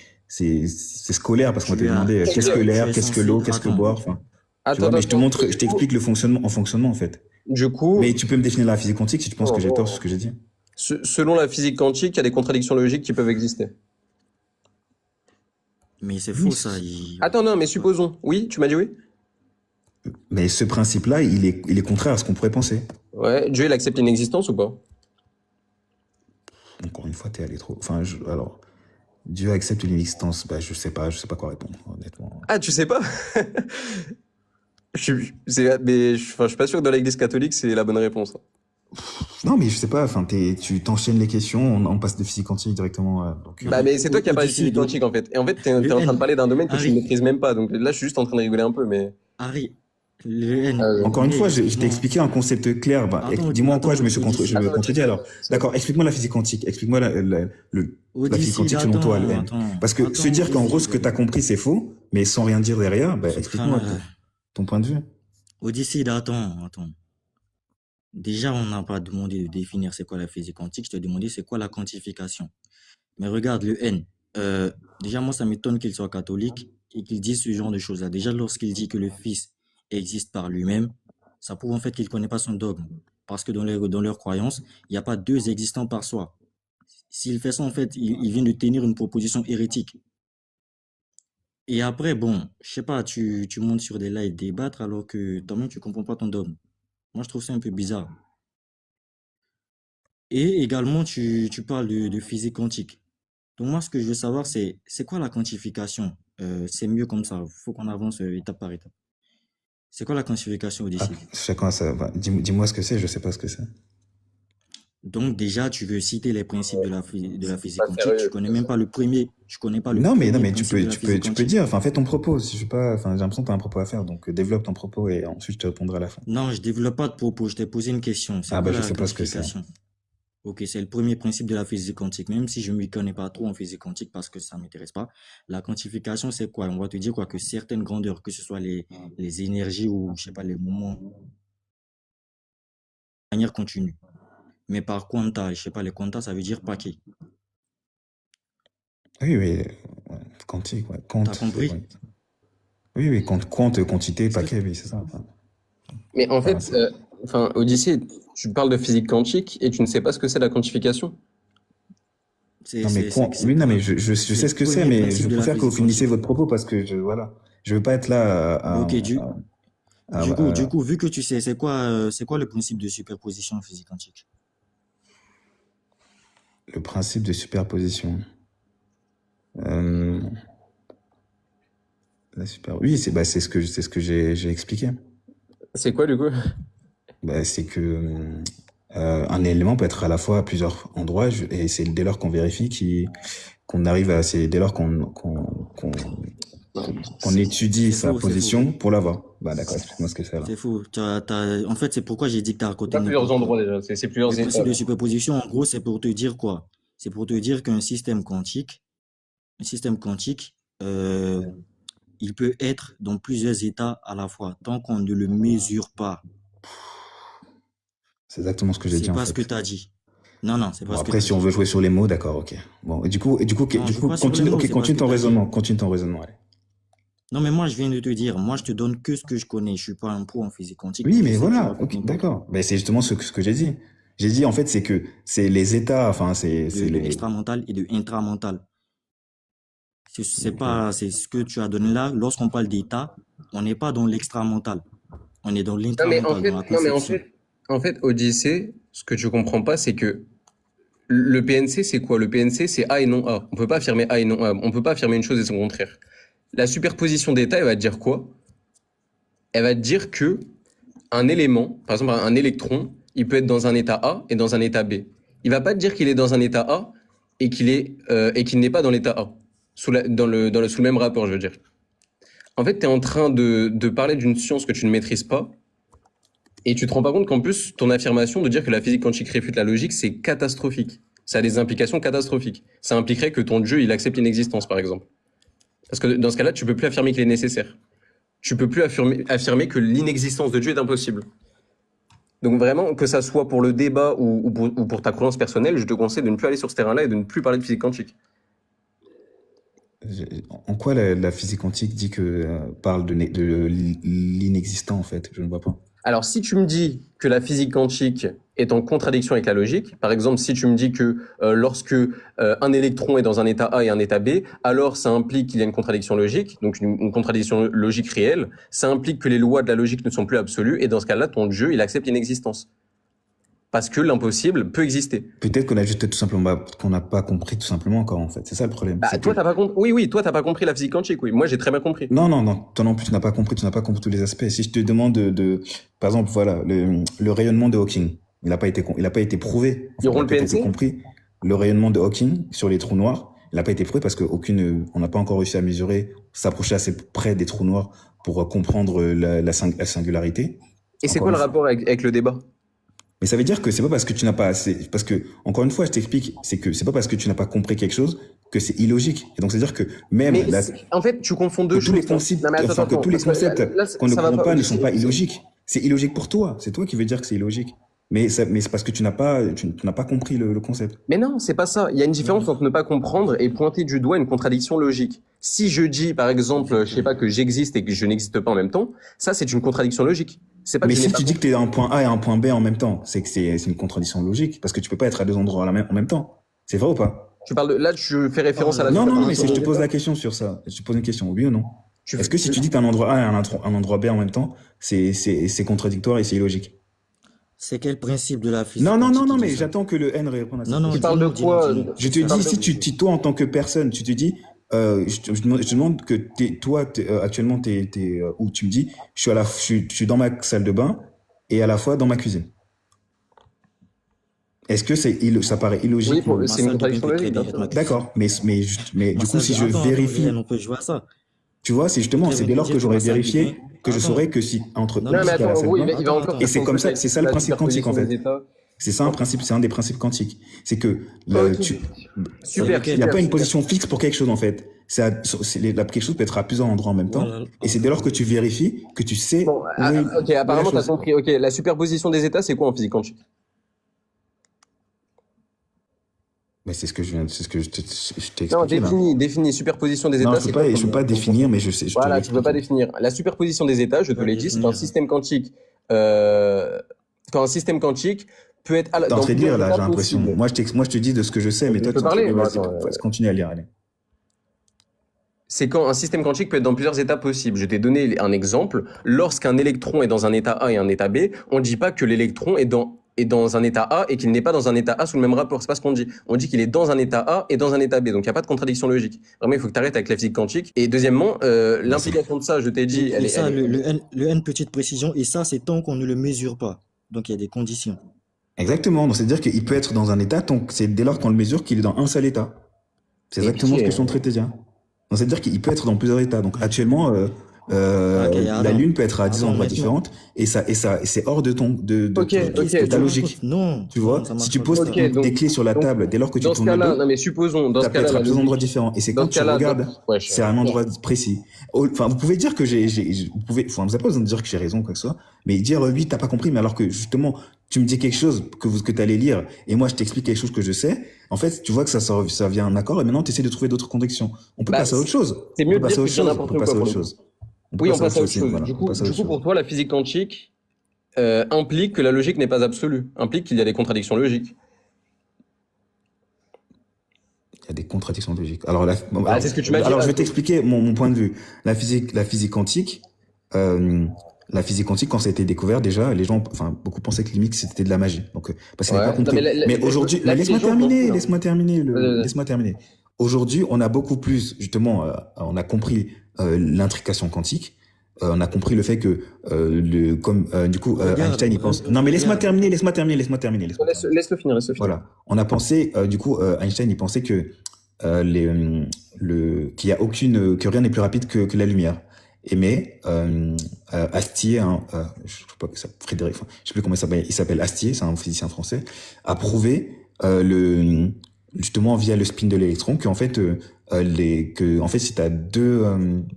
scolaire parce qu'on va te Tu as, demander qu'est-ce que tu l'air, es qu'est-ce que censé. l'eau, qu'est-ce que Attends. boire. Enfin, tu Attends, vois, mais attends. je t'explique le fonctionnement en fait. Du coup, Mais tu peux me définir la physique quantique si tu penses que j'ai tort sur ce que j'ai dit. selon la physique quantique, il y a des contradictions logiques qui peuvent exister. Mais c'est Oui. faux ça. Attends, non, mais supposons. Oui, tu m'as dit oui? Mais ce principe-là, il est contraire à ce qu'on pourrait penser. Ouais, Dieu, il accepte l'inexistence ou pas? Encore une fois, t'es allé trop. Enfin, alors, Dieu accepte une existence. Bah, je sais pas quoi répondre, honnêtement. Ah, tu sais pas? Mais je suis pas sûr que dans l'église catholique, c'est la bonne réponse. Non, mais je sais pas. Enfin, tu t'enchaînes les questions, on passe de physique quantique directement. Donc, Bah, mais c'est toi qui as parlé de Odyssey, physique quantique, en fait. Et en fait, t'es en train de parler d'un domaine que tu ne maîtrises même pas. Donc là, je suis juste en train de rigoler un peu, mais... Harry, le N. Encore une fois, je t'ai excuse-moi. expliqué un concept clair. Bah, Attends, dis-moi en quoi je me Odyssey. contredis alors. D'accord, explique-moi la physique quantique. Explique-moi la physique Odyssey, quantique selon toi, le N. attends. Parce que se dire qu'en gros, ce que t'as compris, c'est faux, mais sans rien dire derrière, bah, explique-moi ton point de vue. Odyssey, attends. Déjà, on n'a pas demandé de définir c'est quoi la physique quantique. Je t'ai demandé c'est quoi la quantification. Mais regarde, le N. Déjà, moi, ça m'étonne qu'il soit catholique et qu'il dise ce genre de choses-là. Déjà, lorsqu'il dit que le Fils existe par lui-même, ça prouve en fait qu'il ne connaît pas son dogme. Parce que dans leur croyance, il n'y a pas deux existants par soi. S'il fait ça, en fait, il vient de tenir une proposition hérétique. Et après, bon, je sais pas, tu montes sur des lives débattre alors que toi-même, tu comprends pas ton dogme. Moi, je trouve ça un peu bizarre. Et également, tu parles de physique quantique. Donc moi, ce que je veux savoir, c'est quoi la quantification? C'est mieux comme ça. Il faut qu'on avance étape par étape. C'est quoi la quantification, Ah, Odyssey? chacun ça. Dis-moi ce que c'est, je sais pas ce que c'est. Donc déjà, tu veux citer les principes de la physique Pas quantique. sérieux. Tu connais même pas le premier. Tu connais pas le Non, mais premier tu principe de la physique peux quantique. dire. Enfin, fais ton propos. Si je suis pas, enfin, j'ai l'impression que t'as un propos à faire, donc développe ton propos et ensuite je te répondrai à la fin. Non, je développe pas de propos. Je t'ai posé une question. C'est Ah, quoi bah, je la sais pas ce que c'est. quantification? Ok, c'est le premier principe de la physique quantique. Même si je ne m'y connais pas trop en physique quantique parce que ça m'intéresse pas. La quantification, c'est quoi? On va te dire quoi? Que certaines grandeurs, que ce soit les énergies ou, je sais pas, les moments, de manière continue. Mais par quanta, je sais pas, les quanta, ça veut dire paquet. Oui, oui, quantique, ouais. T'as Compte, compris? ouais. Oui, oui, compte, quantité, paquet, oui, c'est ça. Enfin, Mais en enfin, fait, Odyssée, tu parles de physique quantique et tu ne sais pas ce que c'est la quantification. C'est non, mais c'est oui, non, mais quoi? je C'est sais le ce que c'est, premier mais je principe de la préfère que vous physique finissiez quantique. votre propos parce que voilà, je veux pas être là Ok, à- à- vu que tu sais, c'est quoi le principe de superposition en physique quantique? le principe de superposition. Euh, oui, c'est ce que j'ai expliqué. C'est quoi du coup? C'est que un élément peut être à la fois à plusieurs endroits et c'est dès lors qu'on vérifie qu'on arrive à, c'est dès lors qu'on étudie sa C'est faux. position pour l'avoir. Bah d'accord, explique-moi ce que c'est là. C'est faux. En fait, c'est pourquoi j'ai dit que tu as C'est raconté pas plusieurs n'importe quoi. endroits déjà, c'est plusieurs Le états. principe de superposition, en gros, c'est pour te dire quoi? C'est pour te dire un système quantique, il peut être dans plusieurs états à la fois, tant qu'on ne le mesure pas. C'est exactement ce que j'ai C'est dit en pas ce que fait. tu as dit. Non, non, c'est Bon pas ce que après, tu as si on dit. veut jouer sur les mots, d'accord, ok. Bon, Non, du joue coup, pas sur les mots, c'est pas ce continue que ton tu as dit. raisonnement, continue ton raisonnement, allez. Non, mais moi, je viens de te dire, moi, je te donne que ce que je connais. Je suis pas un pro en physique quantique, Oui, donc je mais sais que tu voilà, racontes ok, n'importe quoi. d'accord. Ben, c'est justement ce que j'ai dit. J'ai dit en fait, c'est que c'est les états, enfin, c'est De les. extramental et de intramental. C'est pas, c'est ce que tu as donné là. Lorsqu'on parle d'état, on n'est pas dans l'extramental. On est dans l'intramental, dans la Non mais conception. en fait, Odyssée, ce que tu comprends pas, c'est que le PNC, c'est quoi? Le PNC, c'est A et non A. On peut pas affirmer A et non A. On peut pas affirmer une chose et son contraire. La superposition d'états, elle va te dire quoi? Elle va te dire que un élément, par exemple un électron, il peut être dans un état A et dans un état B. Il va pas te dire qu'il est dans un état A et qu'il n'est pas dans l'état A, sous le même rapport, je veux dire. En fait, tu es en train de parler d'une science que tu ne maîtrises pas et tu te rends pas compte qu'en plus, ton affirmation de dire que la physique quantique réfute la logique, c'est catastrophique. Ça a des implications catastrophiques. Ça impliquerait que ton Dieu, il accepte l'inexistence, par exemple. Parce que dans ce cas-là, tu peux plus affirmer qu'il est nécessaire. Tu peux plus affirmer que l'inexistence de Dieu est impossible. Donc vraiment, que ça soit pour le débat ou pour ta croyance personnelle, je te conseille de ne plus aller sur ce terrain-là et de ne plus parler de physique quantique. En quoi la physique quantique dit que parle de l'inexistant en fait? Je ne vois pas. Alors, si tu me dis que la physique quantique est en contradiction avec la logique, par exemple, si tu me dis que lorsque un électron est dans un état A et un état B, alors ça implique qu'il y a une contradiction logique, donc une contradiction logique réelle, ça implique que les lois de la logique ne sont plus absolues, et dans ce cas-là, ton Dieu, il accepte l'inexistence. Parce que l'impossible peut exister. Peut-être qu'on a juste tout simplement qu'on n'a pas compris tout simplement encore en fait. C'est ça le problème. Bah, toi, t'as pas compris. Oui, toi, t'as pas compris la physique quantique, oui. Moi, j'ai très bien compris. Non, toi non plus, tu n'as pas compris tous les aspects. Si je te demande par exemple, voilà, le rayonnement de Hawking, il a pas été prouvé. Ils auront Il le a peut-être été PNC? compris. Le rayonnement de Hawking sur les trous noirs, il n'a pas été prouvé parce que on n'a pas encore réussi à mesurer, s'approcher assez près des trous noirs pour comprendre la singularité. Et c'est Encore quoi le une fois. rapport avec le débat? Mais ça veut dire que c'est pas parce que tu n'as pas assez, parce que, encore une fois, je t'explique, c'est que c'est pas parce que tu n'as pas compris quelque chose que c'est illogique. Et donc, c'est-à-dire que même Mais la, en fait, tu confonds deux que tous les choses. concepts, Non, mais enfin, que tous les parce que concepts qu'on ne ça va comprend pas ne sont pas c'est- illogiques. C'est illogique pour toi. C'est toi qui veux dire que c'est illogique. Mais c'est parce que tu n'as pas compris le concept. Mais non, c'est pas ça. Il y a une différence entre ne pas comprendre et pointer du doigt une contradiction logique. Si je dis, par exemple, je sais pas, que j'existe et que je n'existe pas en même temps, ça, c'est une contradiction logique. C'est pas que Mais je n'ai si pas tu dis compris. que tu es à un point A et à un point B en même temps, c'est que c'est une contradiction logique. Parce que tu peux pas être à deux endroits en même temps. C'est vrai ou pas? Tu parles de, là, tu fais référence à la Non, mais superposition si je te des pose états. la question sur ça, je te pose une question, oui ou non? Tu, Est-ce que si tu- tu dis que t'as un endroit A et un endroit B en même temps, c'est contradictoire et c'est illogique? C'est quel principe de la physique quantique Non, qui mais dit ça? j'attends que le N réponde à Non, cette non, tu question. parles de dis-nous, quoi? dis-nous. Je te Tu parles dis, de- si toi, en tant que personne, tu te dis, je te demande que actuellement, où tu me dis, je suis dans ma salle de bain et à la fois dans ma cuisine. Est-ce que ça paraît Oui, illogique? Ma c'est une salle de bain contradiction peut très logique, bien bien être sûr. ma cuisine. D'accord, mais Ma du coup, salle si de... je vérifie, Hélène, on peut jouer à ça. tu vois, c'est justement, Très c'est bien dès te lors dire que que j'aurais ma salle de bain... vérifié que je Attends, saurais que si, entre non, Non, X mais qui a la attends, salle de oui, bain, il va encore et faire c'est son comme truc ça, avec c'est ça le la principe quantique, en superposition des fait. états. C'est ça c'est un des principes quantiques. C'est que Ok. Super, il n'y a pas une super. position fixe pour quelque chose en fait. Quelque chose peut être à plusieurs endroits en même temps. voilà. Et c'est dès lors que tu vérifies que tu sais Bon, où est ok, la apparemment, t'as chose. compris. Ok, la superposition des états, c'est quoi en physique quantique? Mais c'est ce que je t'ai Non, expliqué là. définis superposition des Non, états, c'est quoi je peux pas définir, mais je te Voilà, l'ai tu peux pas expliqué. définir. La superposition des états, je te Pas l'ai dit, c'est un définir. système quantique. euh, Quand un système quantique peut être T'es en dans train de lire plusieurs là, états j'ai l'impression. possibles. Moi, je te dis de ce que je sais, mais Je toi, peux tu es en train parler? de. Bah, Vas-y, attends, continue à lire, allez. c'est quand un système quantique peut être dans plusieurs états possibles. Je t'ai donné un exemple. Lorsqu'un électron est dans un état A et un état B, on ne dit pas que l'électron est dans un état A et qu'il n'est pas dans un état A sous le même rapport. C'est pas ce qu'on dit. On dit qu'il est dans un état A et dans un état B. Donc il n'y a pas de contradiction logique. Vraiment, il faut que tu arrêtes avec la physique quantique. Et deuxièmement, l'implication de ça, je t'ai dit, Et ça, le N, petite précision, et ça, c'est tant qu'on ne le mesure pas. Donc, il y a des conditions. Exactement. Donc, c'est-à-dire qu'il peut être dans un état, c'est dès lors qu'on le mesure qu'il est dans un seul état. C'est Et exactement ce puis, que je suis en train de te dire. Donc, c'est-à-dire qu'il peut être dans plusieurs états. Donc, actuellement, Ok, la attends. Lune peut être à 10 Attends, endroits maintenant. différents et c'est hors de Ok, de ok, ta donc- logique. Non. Tu vois, non, ça si marche tu pas poses comme ça. Ok, donc- des clés sur la donc, table, dès lors que tu dans ce tournes le cas-là, dos, non mais supposons, dans ce ça peut cas-là, être à la plusieurs endroits logique- différents. Et c'est dans quand ce tu cas-là, regardes, ouais, c'est à un endroit précis. Enfin, vous pouvez dire que vous pouvez, enfin, vous avez pas besoin de dire que j'ai raison, quoi que ce soit, mais dire, oui, t'as pas compris, mais alors que, justement, tu me dis quelque chose que t'allais lire, et moi, je t'explique quelque chose que je sais, en fait, tu vois que ça vient un accord, et maintenant, tu essaies de trouver d'autres contradictions. On peut Bah, passer à autre chose. c'est On mieux peut de passer dire à que autre je dis chose. On n'importe peut quoi, passer à pour autre le coup. chose. On peut Oui, on passer passe à autre aussi, chose. voilà, Du on coup, passe à autre pour chose. toi, la physique quantique implique que la logique n'est pas absolue, implique qu'il y a des contradictions logiques. Il y a des contradictions logiques. Alors, Ah, c'est ce que tu m'as dit. alors là, je vais t'expliquer mon point de vue. La physique quantique, quand ça a été découvert, déjà, les gens, enfin, beaucoup pensaient que limite c'était de la magie. Donc, parce qu'ils n'avaient Ouais. pas compris. Non, mais Mais aujourd'hui, là, laisse-moi les gens pensent, terminer, hein. Vas-y. laisse-moi terminer. Aujourd'hui, on a beaucoup plus, justement, on a compris l'intrication quantique. On a compris le fait que, du coup, Regarde, Einstein, il pense. Non, mais laisse-moi regarde. terminer, laisse-moi terminer, laisse-moi terminer. Laisse-le finir, laisse-le finir. Voilà. On a pensé, du coup, Einstein, il pensait que qu'il y a que rien n'est plus rapide que la lumière. Astier, je sais pas Frédéric, enfin, je sais plus comment il s'appelle Astier, c'est un physicien français, a prouvé justement via le spin de l'électron qu'en fait si t'as deux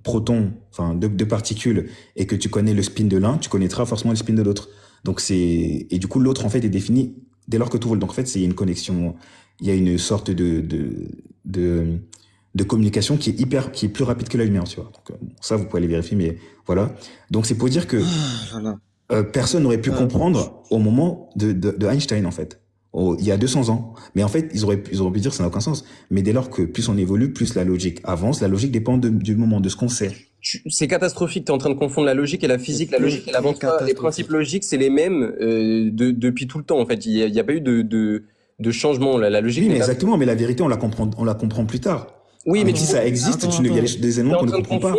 protons, enfin deux particules et que tu connais le spin de l'un, tu connaîtras forcément le spin de l'autre. Donc et du coup l'autre en fait est défini dès lors que tu roules. Donc en fait c'est une connexion, il y a une sorte de communication qui est plus rapide que la lumière, tu vois. Donc, ça, vous pouvez aller vérifier, mais voilà. Donc, c'est pour dire que Voilà. personne n'aurait pu comprendre au moment de Einstein, en fait. Il y a 200 ans. Mais en fait, ils auraient pu dire que ça n'a aucun sens. Mais dès lors que plus on évolue, plus la logique avance. La logique dépend du moment, de ce qu'on sait. C'est catastrophique, tu es en train de confondre la logique et la physique. La logique, elle avance pas. Les catastrophique. principes logiques, c'est les mêmes depuis tout le temps, en fait. Il y a pas eu de changement. La logique Oui, mais n'est pas... exactement. Mais la vérité, on la comprend plus tard. Oui, mais Mais si ça existe, il y a des éléments qu'on ne comprend pas.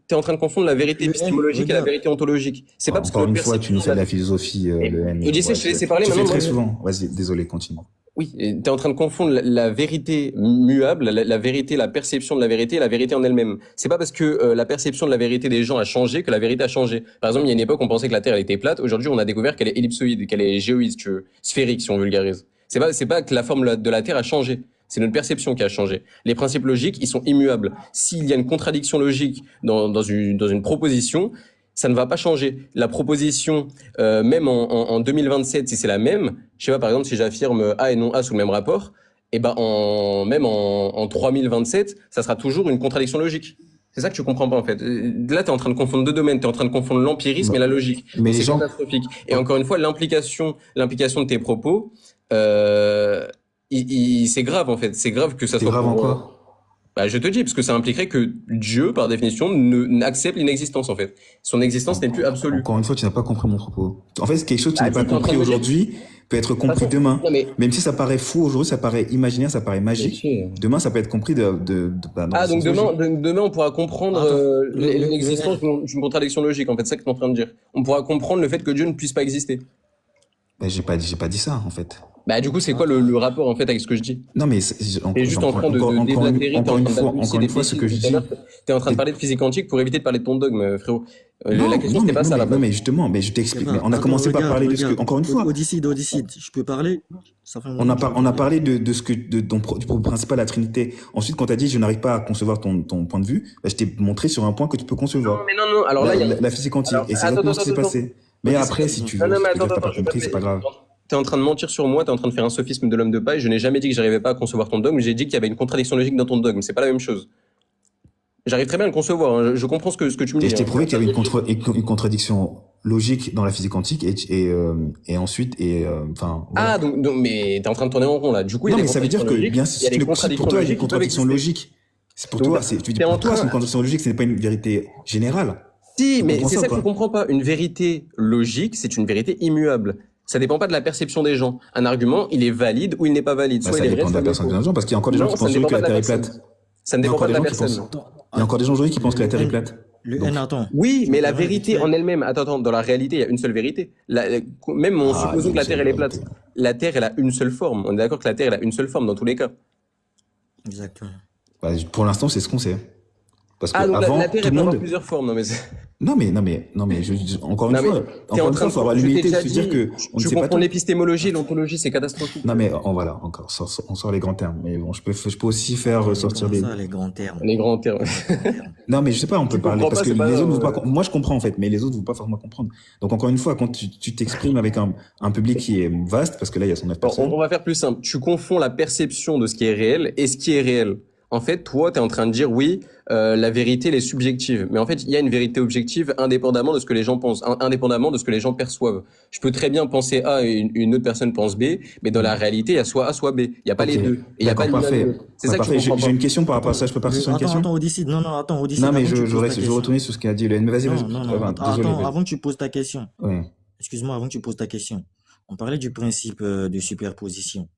T'es en train de confondre la vérité Le épistémologique et la regarde. vérité ontologique. C'est pas parce que Encore le une fois, tu nous fais de la philosophie, le N. Odyssée, je te laissais parler Tu fais maintenant. très moi, souvent. Vas-y, désolé, continue. Oui, tu es en train de confondre la vérité muable, la vérité, la perception de la vérité et la vérité en elle-même. C'est pas parce que la perception de la vérité des gens a changé que la vérité a changé. Par exemple, il y a une époque, on pensait que la Terre elle était plate. Aujourd'hui, on a découvert qu'elle est ellipsoïde, qu'elle est géoïde, si tu veux, sphérique, si on vulgarise. C'est pas que la forme de la Terre a changé. C'est notre perception qui a changé. Les principes logiques, ils sont immuables. S'il y a une contradiction logique dans une proposition, ça ne va pas changer. La proposition, même en 2027, si c'est la même, je sais pas, par exemple, si j'affirme A et non A sous le même rapport, et ben même en 3027, ça sera toujours une contradiction logique. C'est ça que tu comprends pas en fait. Là, tu es en train de confondre deux domaines. Tu es en train de confondre l'empirisme et la logique. Mais les C'est gens, catastrophique. Et encore une fois, l'implication de tes propos, c'est grave en fait. C'est grave que ça c'est soit grave pour, encore. bah, je te dis, parce que ça impliquerait que Dieu, par définition, n'accepte l'inexistence, en fait. Son existence n'est plus absolue. Encore une fois, tu n'as pas compris mon propos. En fait, quelque chose qui Ah, n'est si, pas t'es en train compris de me dire- aujourd'hui peut être compris Façon- demain. Non, mais... Même si ça paraît fou aujourd'hui, ça paraît imaginaire, ça paraît magique. Demain, ça peut être compris dans Ah, le donc sens logique. demain, on pourra comprendre Attends, l'existence d'une contradiction logique, en fait. C'est ça que tu es en train de dire. On pourra comprendre le fait que Dieu ne puisse pas exister. Ben, j'ai pas dit ça, en fait. Bah, du coup, c'est quoi le rapport, en fait, avec ce que je dis? Non, mais T'es juste en train de déblatérer, encore une fois, ce que je dis. T'es en train de parler de physique quantique pour éviter de parler de ton dogme, frérot. Non, La question, non, c'était pas ça, là. non, mais justement, mais je t'explique. Mais on a commencé par parler de ce que, encore une fois, Odyssey, je peux parler? Ça fait un on moment que a je- parlé de ce que, du propos principal, la Trinité. Ensuite, quand t'as dit, je n'arrive pas à concevoir ton point de vue, ben, je t'ai montré sur un point que tu peux concevoir. Non, mais non, alors là, il y a... La physique quantique. Alors, Et c'est exactement ce qui s'est attends. passé. Mais Ok, après, si tu veux, non, mais si tu attends, veux, t'as pas je vais compris, c'est pas grave. t'es en train de mentir sur moi, t'es en train de faire un sophisme de l'homme de paille. Je n'ai jamais dit que j'arrivais pas à concevoir ton dogme, j'ai dit qu'il y avait une contradiction logique dans ton dogme. C'est pas la même chose. J'arrive très bien à le concevoir, hein. Je comprends ce que tu me Et dis. je t'ai Hein. prouvé qu'il y avait une contradiction logique dans la physique quantique et ensuite enfin voilà. Ah, mais t'es en train de tourner en rond là. Du coup, il y Non a mais des ça veut dire contradictions que logiques, bien il y a des si pour contradictions toi il y a logiques une qui peuvent contradiction exister. logique, c'est pour Donc, toi, tu dis t'es en pour toi c'est train. une contradiction logique, ce n'est pas une vérité générale. Si, Tu mais comprends c'est ça ça ou que tu pas? comprends pas. Une vérité logique, c'est une vérité immuable. Ça dépend pas de la perception des gens. Un argument, il est valide ou il n'est pas valide. Bah, Soit ça il est vrai, dépend de soit la il est personne faux. des gens parce qu'il y a encore des gens Non, qui ça ne pensent dépend que pas la de la Terre est personne. plate. Ça ne Il y a dépend encore pas de des la gens qui pensent personne. il y a encore des gens aujourd'hui qui pensent que la Terre est plate. Le Donc N, attends. Oui, Tu mais me la permets vite vérité fait. en elle-même, attends, dans la réalité, il y a une seule vérité. Même en il y supposant a que une la Terre, seule elle est vérité. plate, la Terre, elle a une seule forme. On est d'accord que la Terre, elle a une seule forme dans tous les cas. Exactement. Bah, pour l'instant, c'est ce qu'on sait. Parce que Ah, donc avant la Terre, tout elle le peut avoir monde plusieurs formes. Non, mais encore une non, mais fois, t'es en train faut avoir je t'ai l'humilité de déjà se dire dit, que on ne tu sait pas confonds tout. l'épistémologie et l'ontologie, c'est catastrophique. Non mais voilà, encore on sort les grands termes. Mais bon, je peux aussi faire ressortir Comment des. ça, les grands termes? Les grands termes. Les grands termes. Non mais je sais pas, on Tu peut parler comprends parce pas, que c'est pas les autres ne vont grave. pas. Moi je comprends en fait, mais les autres ne vont pas forcément comprendre. Donc encore une fois, quand tu t'exprimes avec un public qui est vaste, parce que là il y a 109 Bon, personnes. on va faire plus simple. Tu confonds la perception de ce qui est réel et ce qui est réel. En fait, toi, tu es en train de dire oui, la vérité, elle est subjective. Mais en fait, il y a une vérité objective indépendamment de ce que les gens pensent, indépendamment de ce que les gens perçoivent. Je peux très bien penser A et une autre personne pense B, mais dans la réalité, il y a soit A, soit B. Il n'y a pas Ok, les deux. Et il n'y a pas d'accord, l'une à parfait. l'autre. C'est Bah, ça que parfait. tu comprends J'ai pas. une question par rapport à ça. Je peux partir sur une question? Attends, Odyssey. Non, attends, Odyssey. Non mais Avant que tu je poses ta vais question. retourner sur ce qu'a dit Hélène. Mais vas-y, Non, vas-y. non, Ah, non. bah, désolé. Attends, avant que tu poses ta question. Ouais. Excuse-moi, avant que tu poses ta question. On parlait du principe de superposition.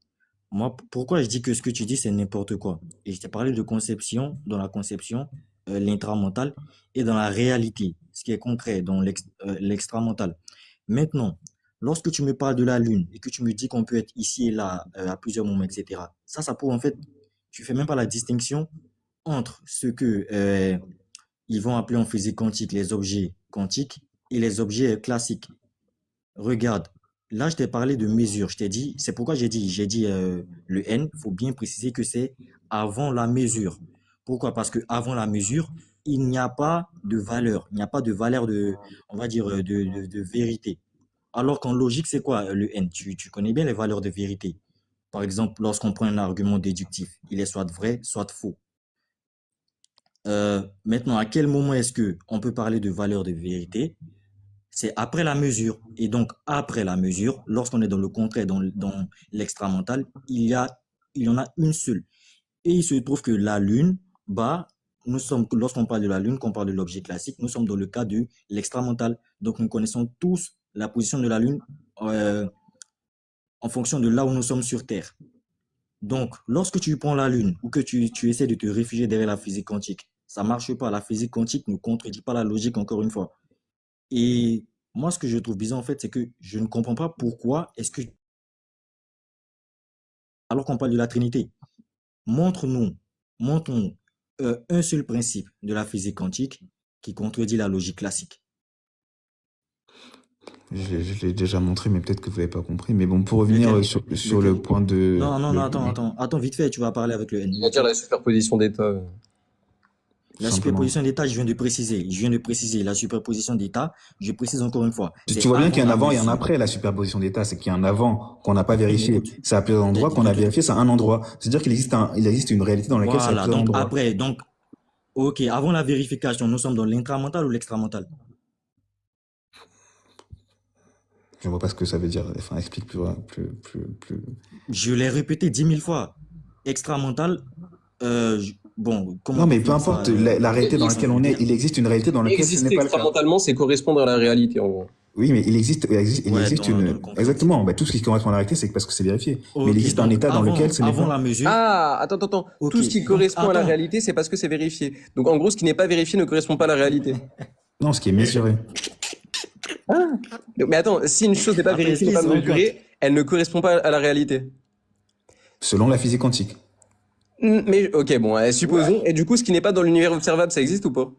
Moi, pourquoi je dis que ce que tu dis, c'est n'importe quoi? Et je t'ai parlé de conception, dans la conception, l'intramental, et dans la réalité, ce qui est concret, dans l'extramental. Maintenant, lorsque tu me parles de la Lune et que tu me dis qu'on peut être ici et là à plusieurs moments, etc., ça prouve en fait, tu fais même pas la distinction entre ce que ils vont appeler en physique quantique les objets quantiques et les objets classiques. Regarde, là, je t'ai parlé de mesure. Je t'ai dit, c'est pourquoi j'ai dit le n. Il faut bien préciser que c'est avant la mesure. Pourquoi? Parce que avant la mesure, il n'y a pas de valeur. Il n'y a pas de valeur de, on va dire, de vérité. Alors qu'en logique, c'est quoi le n? Tu connais bien les valeurs de vérité. Par exemple, lorsqu'on prend un argument déductif, il est soit vrai, soit faux. Maintenant, à quel moment est-ce que on peut parler de valeur de vérité? C'est après la mesure. Et donc, après la mesure, lorsqu'on est dans le concret, dans l'extramental, il y en a une seule. Et il se trouve que la Lune, bah, lorsqu'on parle de la Lune, qu'on parle de l'objet classique, nous sommes dans le cas de l'extramental. Donc, nous connaissons tous la position de la Lune en fonction de là où nous sommes sur Terre. Donc, lorsque tu prends la Lune ou que tu essaies de te réfugier derrière la physique quantique, ça ne marche pas. La physique quantique ne contredit pas la logique, encore une fois. Et moi, ce que je trouve bizarre, en fait, c'est que je ne comprends pas pourquoi est-ce que, alors qu'on parle de la Trinité, montre-nous un seul principe de la physique quantique qui contredit la logique classique. Je l'ai déjà montré, mais peut-être que vous l'avez pas compris. Mais bon, pour revenir Lequel? sur le Lequel? point de. Non, attends, vite fait, tu vas parler avec le N. On va dire la superposition d'états. La Simplement. superposition d'états, je viens de préciser. La superposition d'états, je précise encore une fois. Tu vois bien qu'il y a un la avant et un mesure. après la superposition d'états. C'est qu'il y a un avant qu'on n'a pas vérifié. Écoute. C'est à plusieurs endroits qu'on a Écoute. vérifié, c'est à un endroit. C'est-à-dire qu'il existe une réalité dans laquelle c'est à Voilà, plusieurs donc endroits. après, ok, avant la vérification, nous sommes dans l'intramental ou l'extramental? Je vois pas ce que ça veut dire. Enfin, explique plus. Je l'ai répété 10 000 fois. Extramental, bon, comment Non, mais on peu fait ça, importe la réalité dans laquelle on est. Il existe une réalité dans laquelle ce Exister n'est pas le cas. extramentalement, c'est correspondre à la réalité, en gros. Oui, mais il existe Ouais, dans le une. conflit. Exactement. Bah, tout ce qui correspond à la réalité, c'est parce que c'est vérifié. Ok, Mais il existe un donc état dans lequel ce n'est avant pas. la mesure. Ah, attends. Ok, Tout ce qui donc, correspond à la attends. réalité, c'est parce que c'est vérifié. Donc, en gros, ce qui n'est pas vérifié ne correspond pas à la réalité. Non, ce qui est mesuré. Mais attends, si une chose n'est pas Après, vérifiée, n'est est-ce pas qu'ils se mesurée, elle ne correspond pas à la réalité. Selon la physique quantique. Mais, ok, bon, supposons. Et du coup, ce qui n'est pas dans l'univers observable, ça existe ou pas?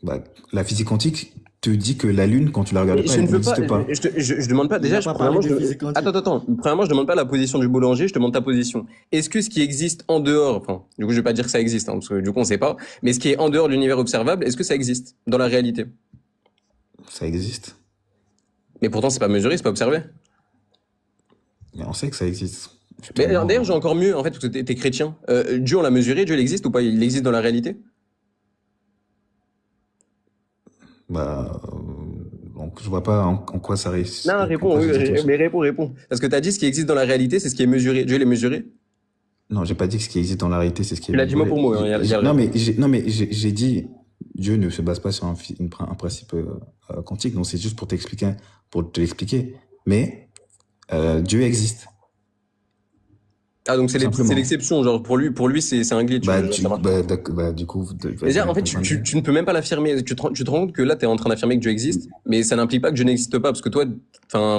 Bah, la physique quantique te dit que la Lune, quand tu la regardes pas, Je elle ne veux pas, n'existe pas. je demande pas, Il déjà, n'a pas premièrement, parlé de physique quantique. attends. Premièrement, je demande pas la position du boulanger, je demande ta position. Est-ce que ce qui existe en dehors, enfin, du coup, je vais pas dire que ça existe, hein, parce que du coup, on sait pas, mais ce qui est en dehors de l'univers observable, est-ce que ça existe dans la réalité? Ça existe. Mais pourtant, c'est pas mesuré, c'est pas observé. Mais on sait que ça existe. Mais Justement. d'ailleurs, j'ai encore mieux, en fait, parce que t'es chrétien. Dieu, on l'a mesuré, Dieu, il existe ou pas? Il existe dans la réalité? Bah, donc, je vois pas en quoi ça réussit. Non, réponds, oui, mais réponds. Parce que t'as dit ce qui existe dans la réalité, c'est ce qui est mesuré. Dieu, il est mesuré? Non, j'ai pas dit que ce qui existe dans la réalité, c'est ce qui est Tu l'as dit mot mesuré. pour mot, hein, y a le Non, mais j'ai dit Dieu ne se base pas sur un principe quantique, donc c'est juste pour te l'expliquer. Mais Dieu existe. Ah, donc c'est Simplement. l'exception, genre, pour lui, c'est un glitch. Du coup, C'est-à-dire, en fait, tu ne peux même pas l'affirmer. Tu te rends compte que là, tu es en train d'affirmer que Dieu existe, mais ça n'implique pas que Dieu n'existe pas, parce que toi,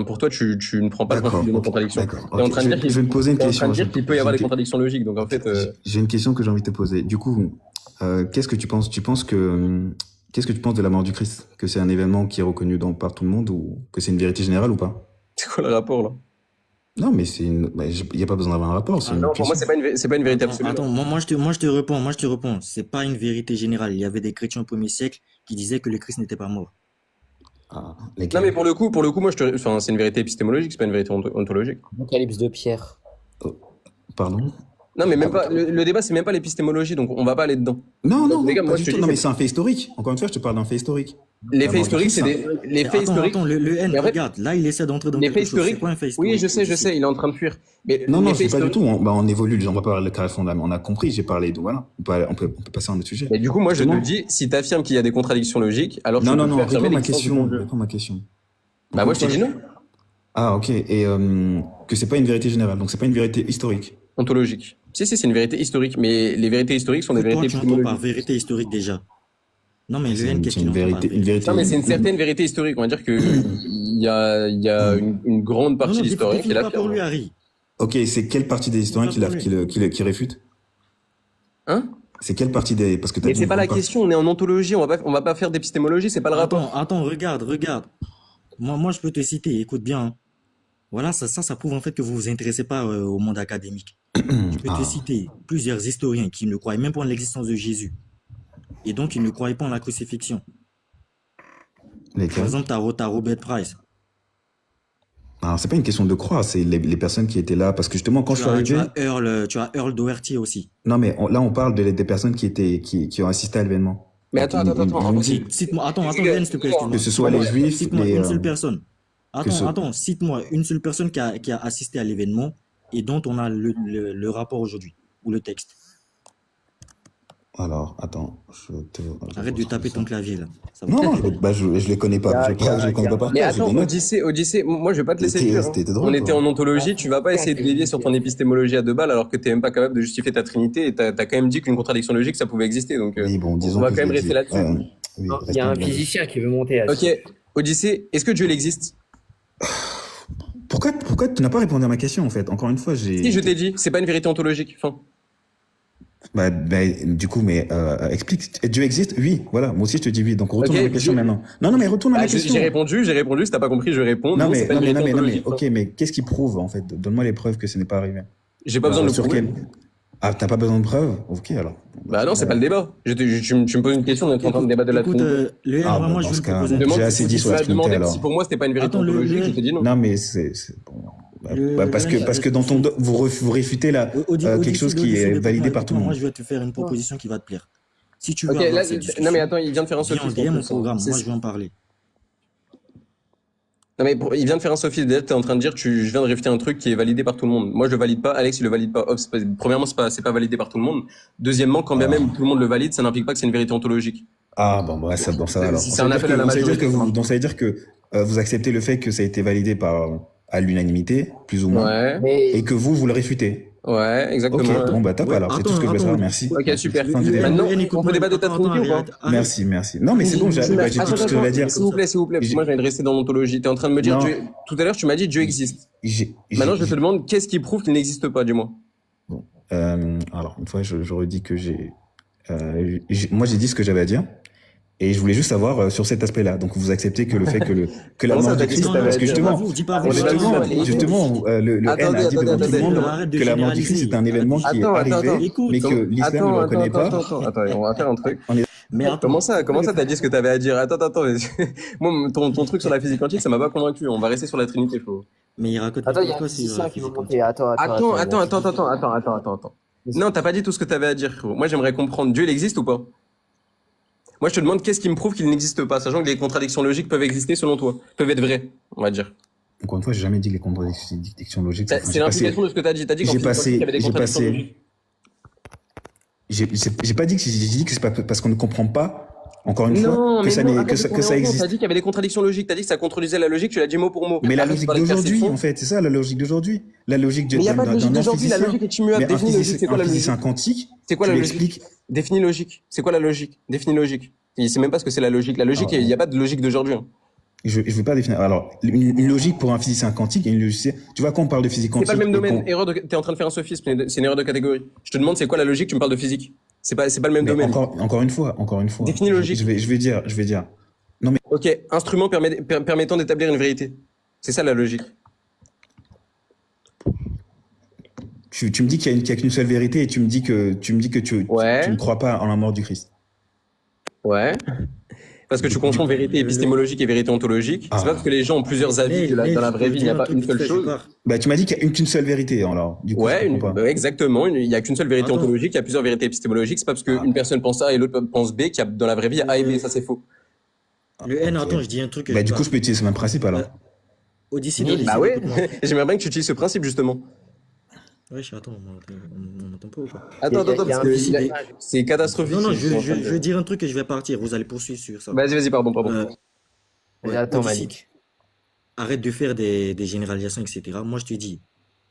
pour toi, tu ne prends pas le principe de non-contradiction. D'accord. T'es en train de dire Je vais me poser une question. qu'il peut y avoir des contradictions logiques, donc en fait... J'ai une question que j'ai envie de te poser. Du coup, qu'est-ce que tu penses? Qu'est-ce que tu penses de la mort du Christ? Que c'est un événement qui est reconnu par tout le monde ou que c'est une vérité générale ou pas? C'est quoi le rapport, là? Non, mais il n'y a pas besoin d'avoir un rapport. C'est une Non, pour moi, question. c'est pas une vérité absolue. Attends, moi je te réponds. C'est pas une vérité générale. Il y avait des chrétiens au premier siècle qui disaient que le Christ n'était pas mort. Ah, Non, mais pour le coup, moi, c'est une vérité épistémologique, c'est pas une vérité ontologique. Apocalypse de Pierre. Pardon? Non, mais même pas, le débat, c'est même pas l'épistémologie, donc on va pas aller dedans. Non, Les gars, moi, pas je du te tout. dis, Non, c'est- mais c'est un fait historique. Encore une fois, je te parle d'un fait historique. Les La faits mort du historiques, Christ, c'est les faits historiques. Attends, le N, Mais en fait, regarde, là il essaie d'entrer dans les quelque faits chose. C'est historiques. quoi un fait historique? Oui, je sais, il est en train de fuir. Mais Non, les je faits sais pas du historiques- tout. On évolue. On va pas parler le carré fondamental. On a compris. J'ai parlé. Donc voilà. On peut passer à un autre sujet. Mais du coup, moi, je te Justement. dis, si t'affirmes qu'il y a des contradictions logiques, alors Non, tu non, peux non. faire affirmer Réponds à ma l'existence du question. bon Dieu. Réponds à ma question. Bah, moi, je t'ai dit non. Ah, ok. Et que c'est pas une vérité générale. Donc c'est pas une vérité historique. Ontologique. Si, c'est une vérité historique, mais les vérités historiques sont des Toi, vérités tu entends par épistémologiques. vérité historique déjà. Non, mais le C'est N, une, qu'est-ce c'est qu'il une entend par vérité. Une vérité. Non, mais c'est une certaine vérité historique. On va dire que il y a une grande Non, partie non, d'historiens qui définis pas pour l'affirment. lui, Harry. Ok. C'est quelle partie des historiens qui réfute? Hein? C'est quelle partie des parce que t'as Mais dit c'est une pas la grande partie. question, on est en ontologie, on va pas faire d'épistémologie, c'est pas le rapport. Attends, regarde. Moi, je peux te citer, écoute bien, hein. Voilà, ça prouve en fait que vous vous intéressez pas au monde académique. Je peux te citer plusieurs historiens qui ne croient même pas en l'existence de Jésus. Et donc, ils ne croient pas en la crucifixion. Par Lesquels? exemple, t'as Robert Price. Alors, c'est pas une question de croire, c'est les personnes qui étaient là. Parce que justement, quand je suis Tu arrivé. as Earl Doherty aussi. Non, mais là, on parle des personnes qui ont assisté à l'événement. Mais Donc, attends, on me dit Cite-moi, attends, Yann, s'il te plaît, excuse-moi. que ce soit les juifs, Cite-moi les. une seule personne. ce- Attends, cite-moi une seule personne qui a assisté à l'événement et dont on a le rapport aujourd'hui, ou le texte. Alors, attends. Arrête de taper ton clavier, là. Ça va. Non, je les connais pas. Je les connais pas par Mais cœur, j'ai attends, des notes. Odyssée, moi je vais pas te laisser T'étais- le faire. t'étais drôle, On était toi. en ontologie, tu vas pas essayer de dévier sur ton épistémologie à deux balles alors que t'es même pas capable de justifier ta trinité et t'as quand même dit qu'une contradiction logique ça pouvait exister donc Oui, bon, disons on va que quand je même l'ai rester dit. là-dessus. Oui, Non, il y a un restons là. physicien qui veut monter à Ok, Odyssée, est-ce que Dieu il existe? Pourquoi tu n'as pas répondu à ma question, en fait? Encore une fois, j'ai. Si je t'ai dit, c'est pas une vérité ontologique. Fin. Du coup, explique. Dieu existe? Oui, voilà. Moi aussi, je te dis oui. Donc, retourne Ok, à ma question Dieu- maintenant. Non, mais retourne à Bah, ma j'ai question. répondu, si t'as pas compris, je réponds. Non, c'est pas une vérité ontologique. ok, mais qu'est-ce qui prouve, en fait? Donne-moi les preuves que ce n'est pas arrivé. J'ai pas besoin de le Sur prouver. quel- Ah, t'as pas besoin de preuves? Ok, alors. Bah non, c'est pas le débat. Tu me poses une question, on est en train de débattre de la Écoute, trinité. le N, Ah, bon, moi, dans je ce vais te cas, proposer un Demande j'ai truc. assez dit si sur la tu m'as trinité, demandé alors. si pour moi c'était pas une vérité Attends, ontologique, je t'ai dit non. Non, mais c'est bon. Parce que dans vous réfutez là, quelque chose qui est validé par tout le Moi, monde. je vais te faire une proposition qui va te plaire. Si tu veux Ok, avoir là, cette discussion, non mais attends, il vient de faire un viens en sophisme. DM en au plus, hein. programme. C'est- Moi, je vais en parler. Non mais il vient de faire un sophisme. Déjà, t'es en train de dire, je viens de réfuter un truc qui est validé par tout le monde. Moi, je le valide pas. Alex, il le valide pas. Premièrement, c'est pas validé par tout le monde. Deuxièmement, quand bien même tout le monde le valide, ça n'implique pas que c'est une vérité ontologique. Ah, bon, bah, ça va alors. Si c'est un appel à la majorité, Donc, ça veut dire que vous acceptez le fait que ça a été validé à l'unanimité, plus ou moins, Ouais, Mais et que vous le réfutez. ouais, exactement. Ok, bon, bah, top Ouais, alors. C'est tout ce que je voulais attends, savoir. Merci. Ok, super. Fin du débat. Maintenant, Le N, on écoute-moi. peut débattre de ta Attends, trinité ou pas? arrête. Merci. Non, mais c'est bon, j'ai dit tout ce que je voulais dire. S'il vous plaît, s'il vous plaît. J'ai- Moi, j'ai envie de rester dans l'ontologie. T'es en train de me dire, Non. tout à l'heure, tu m'as dit Dieu existe. Maintenant, je te demande, qu'est-ce qui prouve qu'il n'existe pas, dis-moi. Alors, une fois, je redis que moi, j'ai dit ce que j'avais à dire. Et je voulais juste savoir sur cet aspect-là. Donc, vous acceptez que le fait que la Comment ça, mort de t'as dit Christ, ce que t'avais parce que à dire justement, Dis pas vous. On est d'accord. justement, le N a dit devant tout le monde Arrête de que la mort du généraliser. Christ est un événement qui est Attends, arrivé, Écoute. mais que l'islam ne le reconnaît pas. Attends, on va faire un truc. Mais attends, Comment ça, c'est quoi le t'as fait? dit ce que t'avais à dire? Attends. Moi, ton truc sur la physique quantique, ça m'a pas convaincu. On va rester sur la Trinité, frérot. Mais il raconte Attends, il y n'importe a un quoi sur physicien la qui veut physique monter. quantique. Attends. Non, t'as pas dit tout ce que t'avais à dire, frérot. Moi, j'aimerais comprendre. Dieu, il existe ou pas? Moi, je te demande qu'est-ce qui me prouve qu'il n'existe pas, sachant que les contradictions logiques peuvent exister selon toi, peuvent être vraies, on va dire. Encore une fois, j'ai jamais dit que les contradictions logiques. Enfin, C'est l'implication de ce que t'as dit. T'as dit qu'en j'ai physique quantique, il y avait des j'ai contradictions passé, logiques. j'ai pas dit que, j'ai dit que c'est pas parce qu'on ne comprend pas, encore une fois, Non, que mais ça non, n'est, arrête de que tourner ça en rond. T'as existe. dit qu'il y avait des contradictions logiques. T'as dit que ça contredisait la logique. Tu l'as dit mot pour mot. Mais la Arrête de logique parler de d'aujourd'hui, perception. en fait, c'est ça la logique d'aujourd'hui. La logique Mais il n'y a pas de logique d'un d'aujourd'hui. La physicien. logique est immuable. Mais Définis logique. C'est quoi un la logique? physicien quantique, C'est quoi tu la lui logique? expliques. Définis logique. C'est quoi la logique? Définis logique. Il sait même pas ce que c'est la logique. La logique, il n'y a pas de logique d'aujourd'hui. Hein. Je veux pas définir. Alors, une logique pour un physicien quantique et une logique, tu vois, quand on parle de physique C'est quantique. pas le même domaine. et T'es en train de faire un sophisme. C'est une erreur de catégorie. Je te demande c'est quoi la logique. Tu me parles de physique. C'est pas le même mais domaine. encore une fois. Définis logique. Je vais dire. Ok. Instrument permettant d'établir une vérité. C'est ça la logique. Tu me dis qu'il y a qu'une seule vérité et tu me dis que tu Ouais. ne crois pas en la mort du Christ. Ouais. Parce que tu confonds vérité épistémologique et vérité ontologique. C'est pas parce que les gens ont plusieurs avis que dans la vraie vie, il n'y a pas une seule chose. Bah, tu m'as dit qu'il y a qu'une seule vérité, alors. Du coup, Ouais, je comprends pas. exactement. Il n'y a qu'une seule vérité Attends. ontologique, il y a plusieurs vérités épistémologiques. C'est pas parce qu'une personne pense A et l'autre pense B qu'il y a dans la vraie vie il y a A et B. Ça, c'est faux. Le N, Ok. attends, je dis un truc que Bah, je du sais coup, pas. je peux utiliser ce même principe, alors. Odyssée Bah d'Odyssée, ouais. écoute-moi. J'aimerais bien que tu utilises ce principe, justement. Wesh, attends, on m'entend pas ou pas? Attends, Il y a parce un que physicien- c'est catastrophique. Non, ce que je suis en train de je vais dire un truc et je vais partir. Vous allez poursuivre sur ça. Vas-y, pardon. Ouais, Attends, Odyssée, Malik. arrête de faire des généralisations, etc. Moi, je te dis,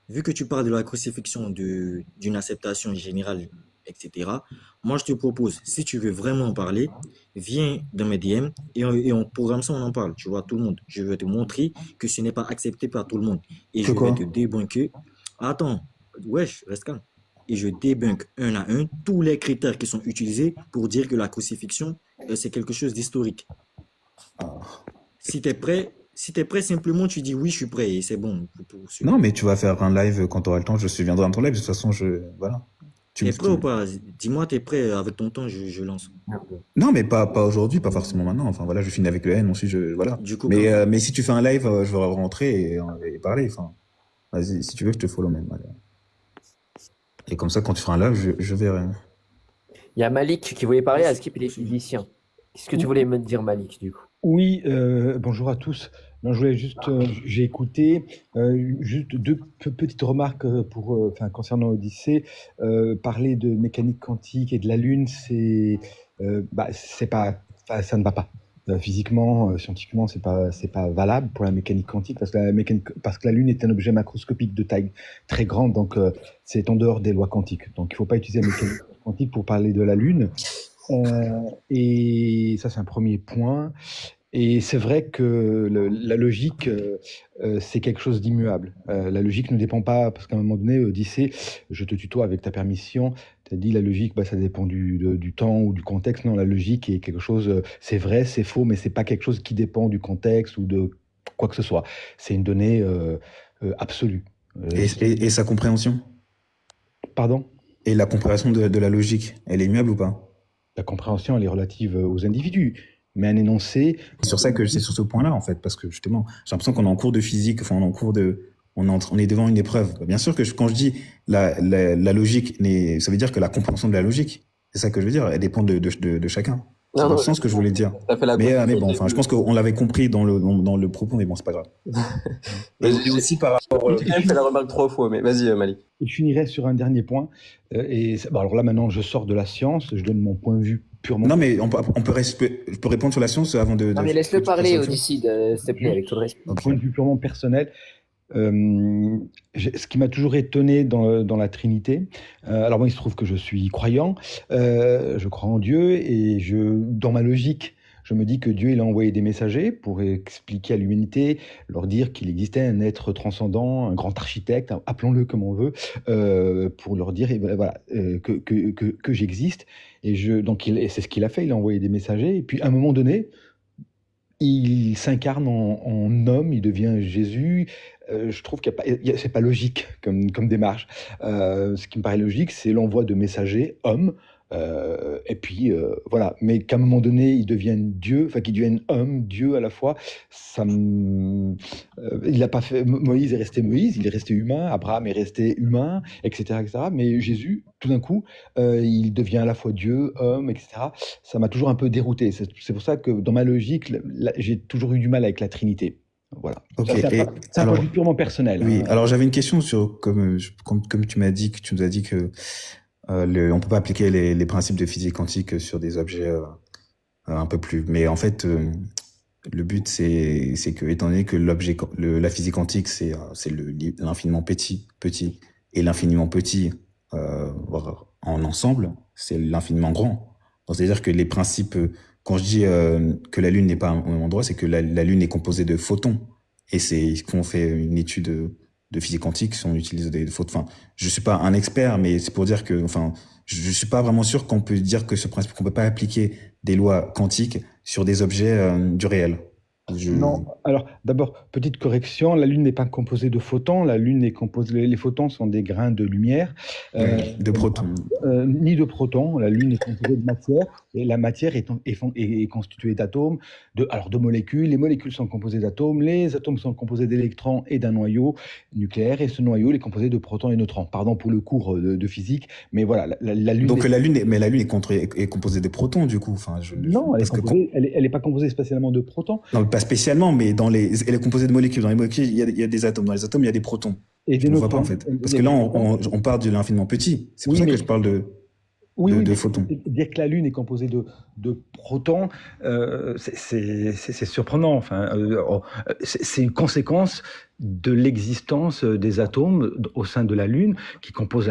vu que tu parles de la crucifixion, d'une acceptation générale, etc., moi, je te propose, si tu veux vraiment en parler, viens dans mes DM et on programme ça, on en parle. Tu vois, tout le monde. Je vais te montrer que ce n'est pas accepté par tout le monde. Et Que je quoi? vais te débunker. Attends, wesh, reste calme. Et je débunk un à un tous les critères qui sont utilisés pour dire que la crucifixion, c'est quelque chose d'historique. Ah. Si t'es prêt, simplement tu dis oui, je suis prêt et c'est bon. Non, mais tu vas faire un live quand tu auras le temps. Je viendrai dans ton live. De toute façon, voilà. T'es prêt ou pas? Dis-moi, t'es prêt avec ton temps, je lance. Non, mais pas aujourd'hui, pas forcément maintenant. Enfin, voilà, je finis avec le N, ensuite, voilà. Du coup, Mais si tu fais un live, je vais rentrer et parler. Enfin, vas-y, si tu veux, je te follow même. Allez. Et comme ça, quand tu feras un live, je verrai. Il y a Malik qui voulait parler à Skip, il est physicien. Qu'est-ce que tu voulais me dire, Malik, du coup? Oui, bonjour à tous. Non, je voulais juste, j'ai écouté juste deux petites remarques concernant Odyssée. Parler de mécanique quantique et de la Lune, c'est pas, ça ne va pas. Physiquement, scientifiquement, c'est pas valable pour la mécanique quantique parce que la Lune est un objet macroscopique de taille très grande, donc c'est en dehors des lois quantiques. Donc il faut pas utiliser la mécanique quantique pour parler de la Lune. Et ça, c'est un premier point. Et c'est vrai que la logique, c'est quelque chose d'immuable. La logique ne dépend pas, parce qu'à un moment donné, Odyssée, je te tutoie avec ta permission, tu as dit la logique, ça dépend du temps ou du contexte. Non, la logique est quelque chose, c'est vrai, c'est faux, mais c'est pas quelque chose qui dépend du contexte ou de quoi que ce soit. C'est une donnée absolue. Et sa compréhension? Pardon? Et la compréhension de la logique, elle est immuable ou pas? La compréhension, elle est relative aux individus. Mais un énoncé. C'est sur ça que c'est sur ce point-là, en fait, parce que justement, j'ai l'impression qu'on est en cours de physique, enfin, on est devant une épreuve. Bien sûr que quand je dis la logique, ça veut dire que la compréhension de la logique, c'est ça que je veux dire, elle dépend de chacun. C'est dans le sens que je voulais dire. Mais bon, enfin, je pense qu'on l'avait compris dans le propos, mais bon, c'est pas grave. Et aussi par rapport. J'ai quand même fait la remarque 3 fois, mais vas-y, Malik. Et je finirai sur un dernier point. Alors là, maintenant, je sors de la science, je donne mon point de vue purement. Non, mais je peux répondre sur la science avant de. Non, mais laisse-le parler, Odyssée, s'il te plaît, avec tout le respect. Un point de vue purement personnel. Ce qui m'a toujours étonné dans la Trinité, alors moi il se trouve que je suis croyant, je crois en Dieu et dans ma logique, je me dis que Dieu il a envoyé des messagers pour expliquer à l'humanité, leur dire qu'il existait un être transcendant, un grand architecte, appelons-le comme on veut, pour leur dire que j'existe. Et c'est ce qu'il a fait, il a envoyé des messagers. Et puis à un moment donné, il s'incarne en homme, il devient Jésus, je trouve qu'il y a pas, c'est pas logique comme démarche. Ce qui me paraît logique, c'est l'envoi de messagers hommes. Et puis voilà, mais qu'à un moment donné, ils deviennent Dieu, enfin qu'ils deviennent hommes, Dieu à la fois, il n'a pas fait. Moïse est resté Moïse, il est resté humain, Abraham est resté humain, etc., etc. Mais Jésus, tout d'un coup, il devient à la fois Dieu, homme, etc. Ça m'a toujours un peu dérouté. C'est pour ça que dans ma logique, j'ai toujours eu du mal avec la Trinité. Voilà. Ok. Ça, Et c'est un point alors, de vue purement personnel. oui. Hein. Alors j'avais une question sur comme tu m'as dit que tu nous as dit que on peut pas appliquer les principes de physique quantique sur des objets un peu plus. Mais en fait, le but c'est que étant donné que la physique quantique c'est l'infiniment petit et l'infiniment petit en ensemble c'est l'infiniment grand. Donc c'est-à-dire que les principes quand je dis que la Lune n'est pas au même endroit, c'est que la Lune est composée de photons et c'est qu'on fait une étude de physique quantique, si on utilise des photons. Enfin, je suis pas un expert, mais c'est pour dire que, enfin, je suis pas vraiment sûr qu'on peut dire que ce principe, qu'on peut pas appliquer des lois quantiques sur des objets du réel. Non, alors d'abord, petite correction, la Lune n'est pas composée de photons, la Lune est composée, les photons sont des grains de lumière. De protons. Ni de protons, la Lune est composée de matière, et la matière est constituée d'atomes, de molécules, les molécules sont composées d'atomes, les atomes sont composés d'électrons et d'un noyau nucléaire, et ce noyau est composé de protons et neutrons. Pardon pour le cours de physique, mais voilà, la Lune... Donc la Lune est composée de protons, du coup. Enfin, non, elle est pas composée spécialement de protons. Non, pas spécialement, mais elle est composée de molécules. Dans les molécules, il y a des atomes. Dans les atomes, il y a des protons. Et Je ne vois pas, en fait. Parce que là, on parle de l'infiniment petit. C'est pour ça que je parle de photons. Dire que la Lune est composée de protons, c'est surprenant. Enfin, c'est une conséquence de l'existence des atomes au sein de la Lune qui composent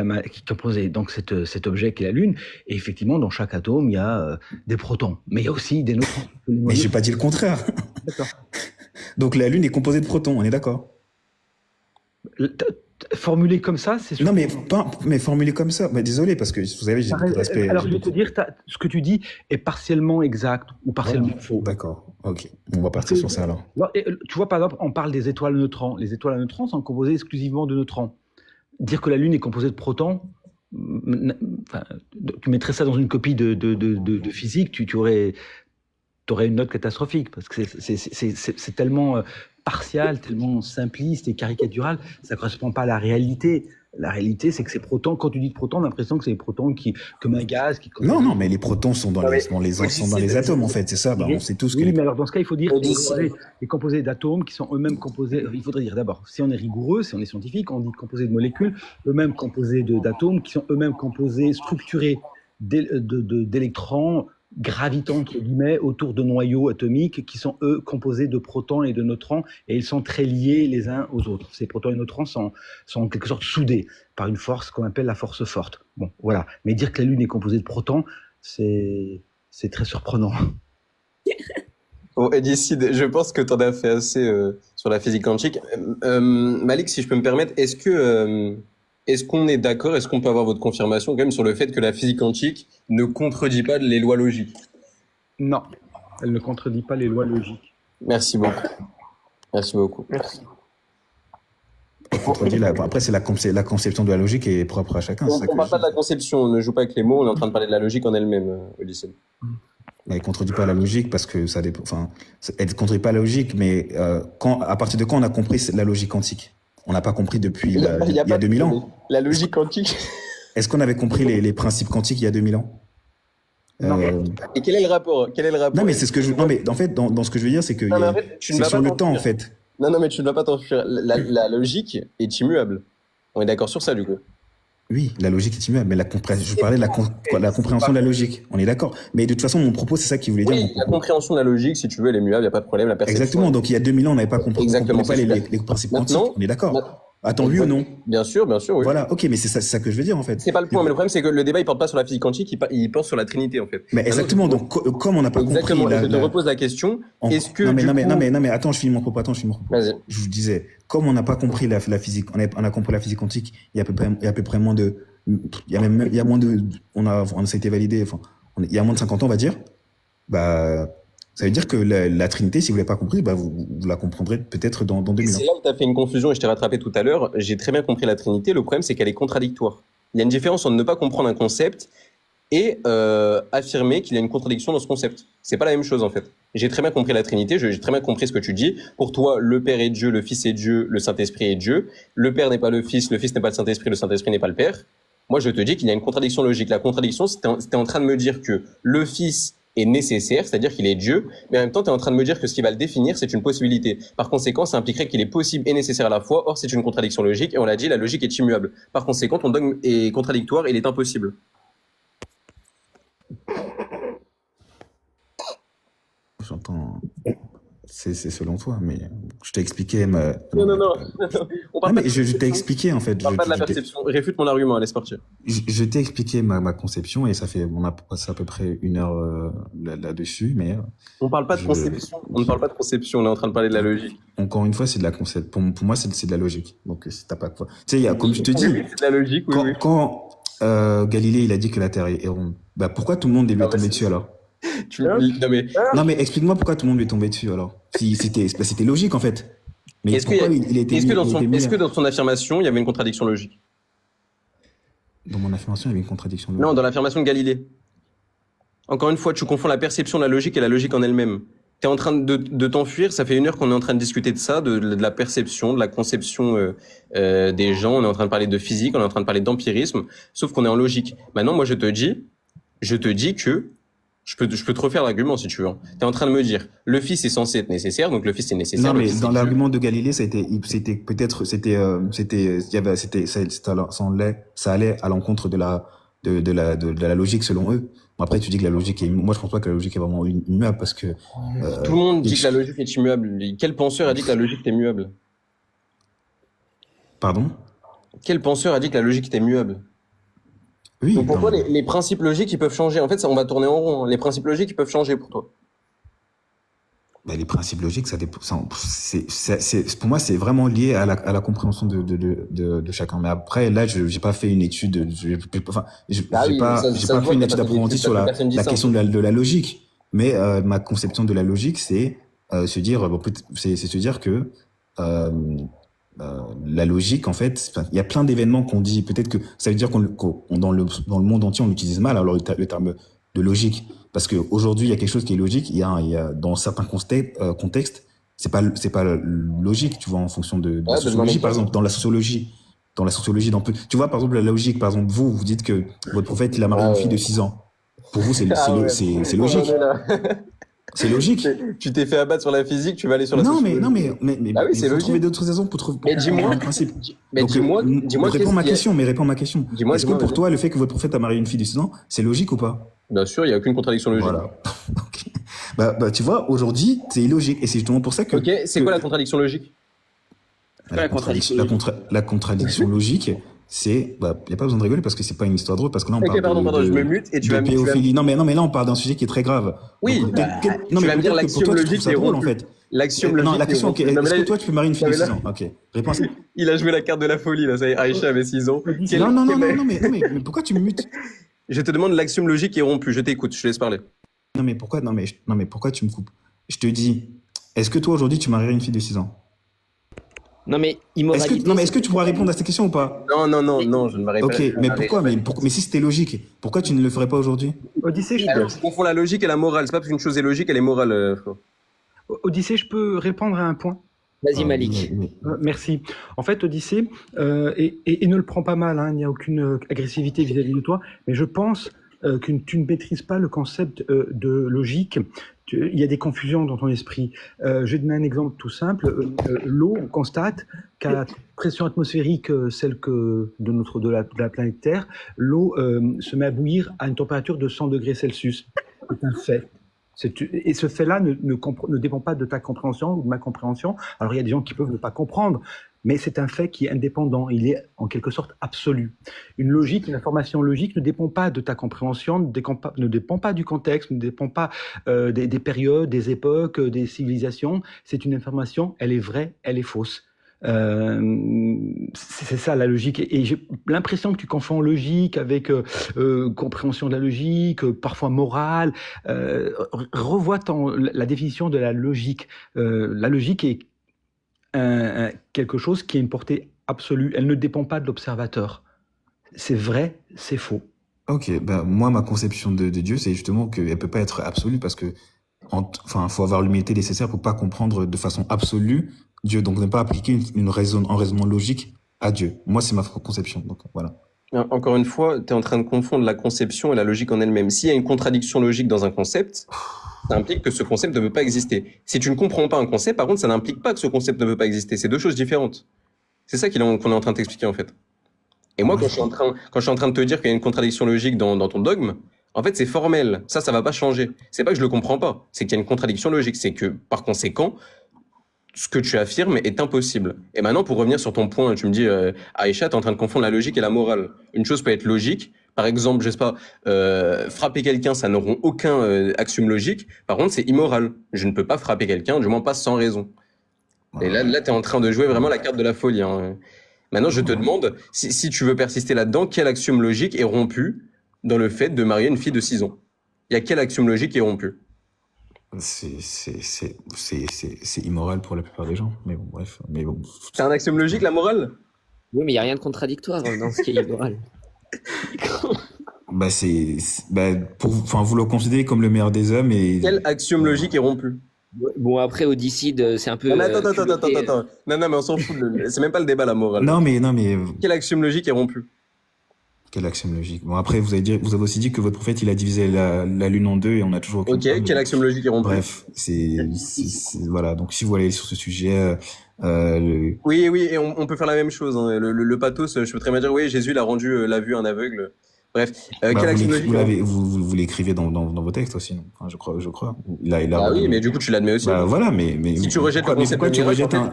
donc cet objet qu'est la Lune. Et effectivement, dans chaque atome, il y a des protons, mais il y a aussi des neutrons. Mais j'ai pas dit le contraire. D'accord. Donc la Lune est composée de protons, on est d'accord? Formulé comme ça, c'est non, mais formulé comme ça. Mais désolé, parce que vous savez, j'ai beaucoup de respect. Alors, je vais te dire, ce que tu dis est partiellement exact ou partiellement faux. D'accord, ok. On va partir sur ça alors. Tu vois, par exemple, on parle des étoiles à neutrons. Les étoiles à neutrons sont composées exclusivement de neutrons. Dire que la Lune est composée de protons, tu mettrais ça dans une copie de physique, tu aurais une note catastrophique, parce que c'est tellement partial, tellement simpliste et caricatural, ça ne correspond pas à la réalité. La réalité, c'est que ces protons, quand tu dis protons, on a l'impression que c'est des protons comme un gaz. Non, mais les protons sont dans les atomes, en fait, c'est ça. On sait tous que. Oui, mais alors dans ce cas, il faut dire que les composés d'atomes qui sont eux-mêmes composés. Il faudrait dire d'abord, si on est rigoureux, si on est scientifique, on dit composés de molécules, eux-mêmes composés d'atomes, qui sont eux-mêmes composés, structurés d'électrons gravitant entre guillemets autour de noyaux atomiques qui sont eux composés de protons et de neutrons et ils sont très liés les uns aux autres. Ces protons et neutrons sont en quelque sorte soudés par une force qu'on appelle la force forte. Bon, voilà. Mais dire que la Lune est composée de protons, c'est très surprenant. Bon, Edicide, je pense que tu en as fait assez sur la physique quantique. Malik, si je peux me permettre, est-ce qu'on est d'accord, est-ce qu'on peut avoir votre confirmation quand même sur le fait que la physique quantique ne contredit pas les lois logiques? Non, elle ne contredit pas les lois logiques. Merci beaucoup. Merci beaucoup. Merci. Après, c'est la conception de la logique est propre à chacun. On ne parle pas de la conception, on ne joue pas avec les mots, on est en train de parler de la logique en elle-même, au lycée. Elle ne contredit pas la logique parce que ça dépend. Enfin, elle ne contredit pas la logique, mais à partir de quand on a compris la logique quantique? On n'a pas compris depuis il y a 2000 ans. La logique quantique. Est-ce qu'on avait compris les principes quantiques il y a 2000 ans? Et quel est le rapport? Non, mais c'est ce que non, mais en fait, dans ce que je veux dire, c'est que c'est sur le temps, en fait. Non, mais tu ne vas pas t'enfuir. La logique est immuable. On est d'accord sur ça, du coup? Oui, la logique est immuable, mais je parlais de la compréhension de la logique. On est d'accord. Mais de toute façon, mon propos, c'est ça qu'il voulait dire. Oui, la compréhension de la logique, si tu veux, elle est immuable, il n'y a pas de problème. La perception. Exactement. Donc, il y a 2000 ans, on n'avait pas compris. Exactement. On ne comprenait pas les principes quantiques. On est d'accord. Attends, oui ou non? Bien sûr, oui. Voilà, ok, mais c'est ça que je veux dire, en fait. C'est pas le point, mais le problème, c'est que le débat, il porte pas sur la physique quantique, il porte sur la Trinité, en fait. Mais exactement, donc, comme on n'a pas compris. Exactement, je te repose la question. Est-ce que. Non, mais attends, je finis mon propos. Vas-y. Je vous disais, comme on n'a pas compris la physique, on a compris la physique quantique, il y a à peu près moins de. Ça a été validé, enfin, il y a moins de 50 ans, on va dire. Bah, Ça veut dire que la Trinité, si vous l'avez pas compris, bah vous la comprendrez peut-être dans Et 2000 c'est ans. là où tu as fait une confusion et je t'ai rattrapé tout à l'heure. J'ai très bien compris la Trinité. Le problème, c'est qu'elle est contradictoire. Il y a une différence entre ne pas comprendre un concept et affirmer qu'il y a une contradiction dans ce concept. C'est pas la même chose en fait. J'ai très bien compris la Trinité, j'ai très bien compris ce que tu dis. Pour toi, le Père est Dieu, le Fils est Dieu, le Saint-Esprit est Dieu. Le Père n'est pas le Fils n'est pas le Saint-Esprit n'est pas le Père. Moi, je te dis qu'il y a une contradiction logique. La contradiction, c'était en train de me dire que le Fils est nécessaire, c'est-à-dire qu'il est Dieu, mais en même temps, tu es en train de me dire que ce qui va le définir, c'est une possibilité. Par conséquent, ça impliquerait qu'il est possible et nécessaire à la fois. Or, c'est une contradiction logique, et on l'a dit, la logique est immuable. Par conséquent, ton dogme est contradictoire et il est impossible. J'entends. C'est selon toi, mais je t'ai expliqué ma. Non. On Non, parle pas mais de je t'ai expliqué en fait. on parle pas de la perception. Réfute mon argument, laisse partir. Je t'ai expliqué ma conception et on a passé à peu près 1 heure là-dessus, mais On parle pas de je- conception. On ne parle pas de conception, on est en train de parler de la logique. encore une fois, c'est de la concept. Pour moi, c'est de la logique. Donc, si t'as pas quoi. Tu sais, il y a, comme je te dis, Oui, c'est de la logique, oui, oui. quand Galilée il a dit que la Terre est ronde, bah pourquoi tout le monde lui est tombé dessus alors? Non, mais Non, mais explique-moi pourquoi tout le monde lui est tombé dessus alors. Si c'était logique en fait. Mais est-ce pourquoi il était est-ce que mis- dans il son, était mis est-ce que dans son affirmation, il y avait une contradiction logique? dans mon affirmation, il y avait une contradiction. Non, dans l'affirmation de Galilée. Encore une fois, tu confonds la perception de la logique et la logique en elle-même. Tu es en train de t'enfuir, ça fait 1 heure qu'on est en train de discuter de ça, de la perception, de la conception des gens, on est en train de parler de physique, on est en train de parler d'empirisme, sauf qu'on est en logique. Maintenant, moi, je te dis que, je peux te refaire l'argument si tu veux. Tu es en train de me dire, le Fils est censé être nécessaire, donc le Fils est nécessaire. Non, le mais Fils dans est Dieu. l'argument de Galilée, c'était peut-être, ça allait à l'encontre de la logique selon eux. Bon, après, tu dis que la logique moi, je pense pas que la logique est vraiment immuable parce que, Tout le monde dit que la logique est immuable. Quel penseur a dit que la logique est immuable? pardon? Quel penseur a dit que la logique était immuable? Oui. Donc pour non. toi, les principes logiques, ils peuvent changer. En fait, ça, on va tourner en rond. Hein. Les principes logiques, ils peuvent changer pour toi. Bah, les principes logiques, ça dépend. Pour moi, c'est vraiment lié à la compréhension de chacun. Mais après, là, j'ai pas fait une étude. J'ai Ah oui, pas ça se voit fait que une t'as étude pas fait approfondie d'études sur parce que personne dit la ça. question de la logique. Mais ma conception de la logique, c'est se dire, c'est se dire que la logique, en fait, il y a plein d'événements qu'on dit. Peut-être que ça veut dire dans le monde entier, on l'utilise mal. Alors le terme de logique, parce que aujourd'hui, il y a quelque chose qui est logique. Il y a dans certains contextes, c'est pas logique. Tu vois, en fonction de la Ouais, sociologie, donne-moi par un exemple, dans la sociologie, tu vois, par exemple, la logique, par exemple, vous dites que votre prophète, il a marié Ah une fille ouais. de 6 ans. Pour vous, c'est Ah ouais. c'est logique. On en est là. C'est logique. Tu t'es fait abattre sur la physique, tu vas aller sur la Non, mais, sociologie. non, mais, Ah oui, il c'est faut logique. trouver d'autres raisons pour trouver Mais dis-moi, un principe. mais Donc, dis-moi réponds qu'est-ce ma qui est- question, mais réponds ma question. Dis-moi, Est-ce que dis-moi, pour vas-y. toi, le fait que votre prophète a marié une fille de 6 ans, c'est logique ou pas? Bien sûr, il n'y a aucune contradiction logique. Voilà. Ok. Bah, tu vois, aujourd'hui, c'est illogique. Et c'est justement pour ça que. Ok, c'est quoi la contradiction logique? La contradiction logique, c'est. Bah, y a pas besoin de rigoler parce que c'est pas une histoire drôle, parce que là, on Ok, parle pardon, je me mute et tu vas me pédophilie. Non, mais là, on parle d'un sujet qui est très grave. Oui, Donc, bah, non, tu mais vas me dire peut-être que pour l'axiome toi, tu trouves logique ça est drôle, en rompu. fait. L'axiome logique. Non, la question, est rompu. est-ce Non, mais là, que toi, tu peux marier une fille de non, mais 6 ans? Ok. Réponds à ça. il a joué la carte de la folie, là. Ça y est, Aïcha avait 6 ans. Mais pourquoi tu me mutes? Je te demande l'axiome logique est rompu. Je t'écoute, je te laisse parler. Non, mais pourquoi tu me coupes? Je te dis, est-ce que toi, aujourd'hui, tu marierais une fille de 6 ans? Non, mais immoralité. Est-ce que tu pourras répondre à cette question ou pas? Non, je ne m'arrête pas. Ok, mais pourquoi? Mais si c'était logique, pourquoi tu ne le ferais pas aujourd'hui? Odyssée, Alors, tu confonds la logique et la morale. C'est pas parce qu'une chose est logique, elle est morale, frérot. Odyssée, je peux répondre à un point? Vas-y, Ah, Malik. oui. Merci. En fait, Odyssée, et ne le prends pas mal, hein, il n'y a aucune agressivité vis-à-vis de toi, mais je pense que tu ne maîtrises pas le concept de logique. Il y a des confusions dans ton esprit. Je vais donner un exemple tout simple. L'eau, on constate qu'à la pression atmosphérique, celle de la planète Terre, l'eau se met à bouillir à une température de 100 degrés Celsius. C'est un fait. Et ce fait-là ne dépend pas de ta compréhension ou de ma compréhension. Alors il y a des gens qui peuvent ne pas comprendre, mais c'est un fait qui est indépendant. Il est en quelque sorte absolu. Une information logique ne dépend pas de ta compréhension, ne dépend pas du contexte, ne dépend pas des périodes, des époques, des civilisations. C'est une information, elle est vraie, elle est fausse. C'est ça la logique. Et j'ai l'impression que tu confonds logique avec compréhension de la logique, parfois morale. Revois la définition de la logique. La logique est quelque chose qui a une portée absolue. Elle ne dépend pas de l'observateur. C'est vrai, c'est faux. Ok, ben moi ma conception de Dieu, c'est justement qu'elle peut pas être absolue parce que, enfin, faut avoir l'humilité nécessaire pour pas comprendre de façon absolue Dieu, donc ne pas appliquer un raisonnement logique à Dieu. Moi, c'est ma conception, donc voilà. Encore une fois, tu es en train de confondre la conception et la logique en elle-même. S'il y a une contradiction logique dans un concept, ça implique que ce concept ne peut pas exister. Si tu ne comprends pas un concept, par contre, ça n'implique pas que ce concept ne peut pas exister. C'est deux choses différentes. C'est ça qu'on est en train de t'expliquer, en fait. Et moi, quand je suis en train de te dire qu'il y a une contradiction logique dans ton dogme, en fait, c'est formel. Ça va pas changer. C'est pas que je le comprends pas. C'est qu'il y a une contradiction logique. C'est que, par conséquent, ce que tu affirmes est impossible. Et maintenant, pour revenir sur ton point, tu me dis, Aïcha, t'es en train de confondre la logique et la morale. Une chose peut être logique. Par exemple, je sais pas, frapper quelqu'un, ça n'aura aucun axiome logique. Par contre, c'est immoral. Je ne peux pas frapper quelqu'un, du moins pas sans raison. Et là, t'es en train de jouer vraiment la carte de la folie, hein. Maintenant, je te demande, si tu veux persister là-dedans, quel axiome logique est rompu dans le fait de marier une fille de 6 ans? Il y a quel axiome logique qui est rompu? C'est immoral pour la plupart des gens, mais bon, bref. Mais bon. C'est un axiome logique, la morale? Oui, mais il n'y a rien de contradictoire dans ce qui est immoral. Bah, enfin, vous le considérez comme le meilleur des hommes et. Quel axiome logique est rompu? Bon, après, Odysseide, c'est un peu. Non, mais attends. Non, mais on s'en fout. C'est même pas le débat, la morale. Non, mais. Quel axiome logique est rompu? Quel axiome logique? Bon, après, vous avez aussi dit que votre prophète, il a divisé la lune en deux et on a toujours. Ok, quel axiome logique est rompu? Bref, voilà. Donc, si vous voulez aller sur ce sujet, Oui, et on peut faire la même chose, hein. Le pathos, je peux très bien dire, oui, Jésus, il a rendu la vue à un aveugle. Bref, quel axiome logique? Vous l'écrivez dans vos textes aussi, non? Enfin, je crois. Ah oui, mais du coup, tu l'admets aussi. Bah, voilà, mais. Si tu rejettes le concept de miracle,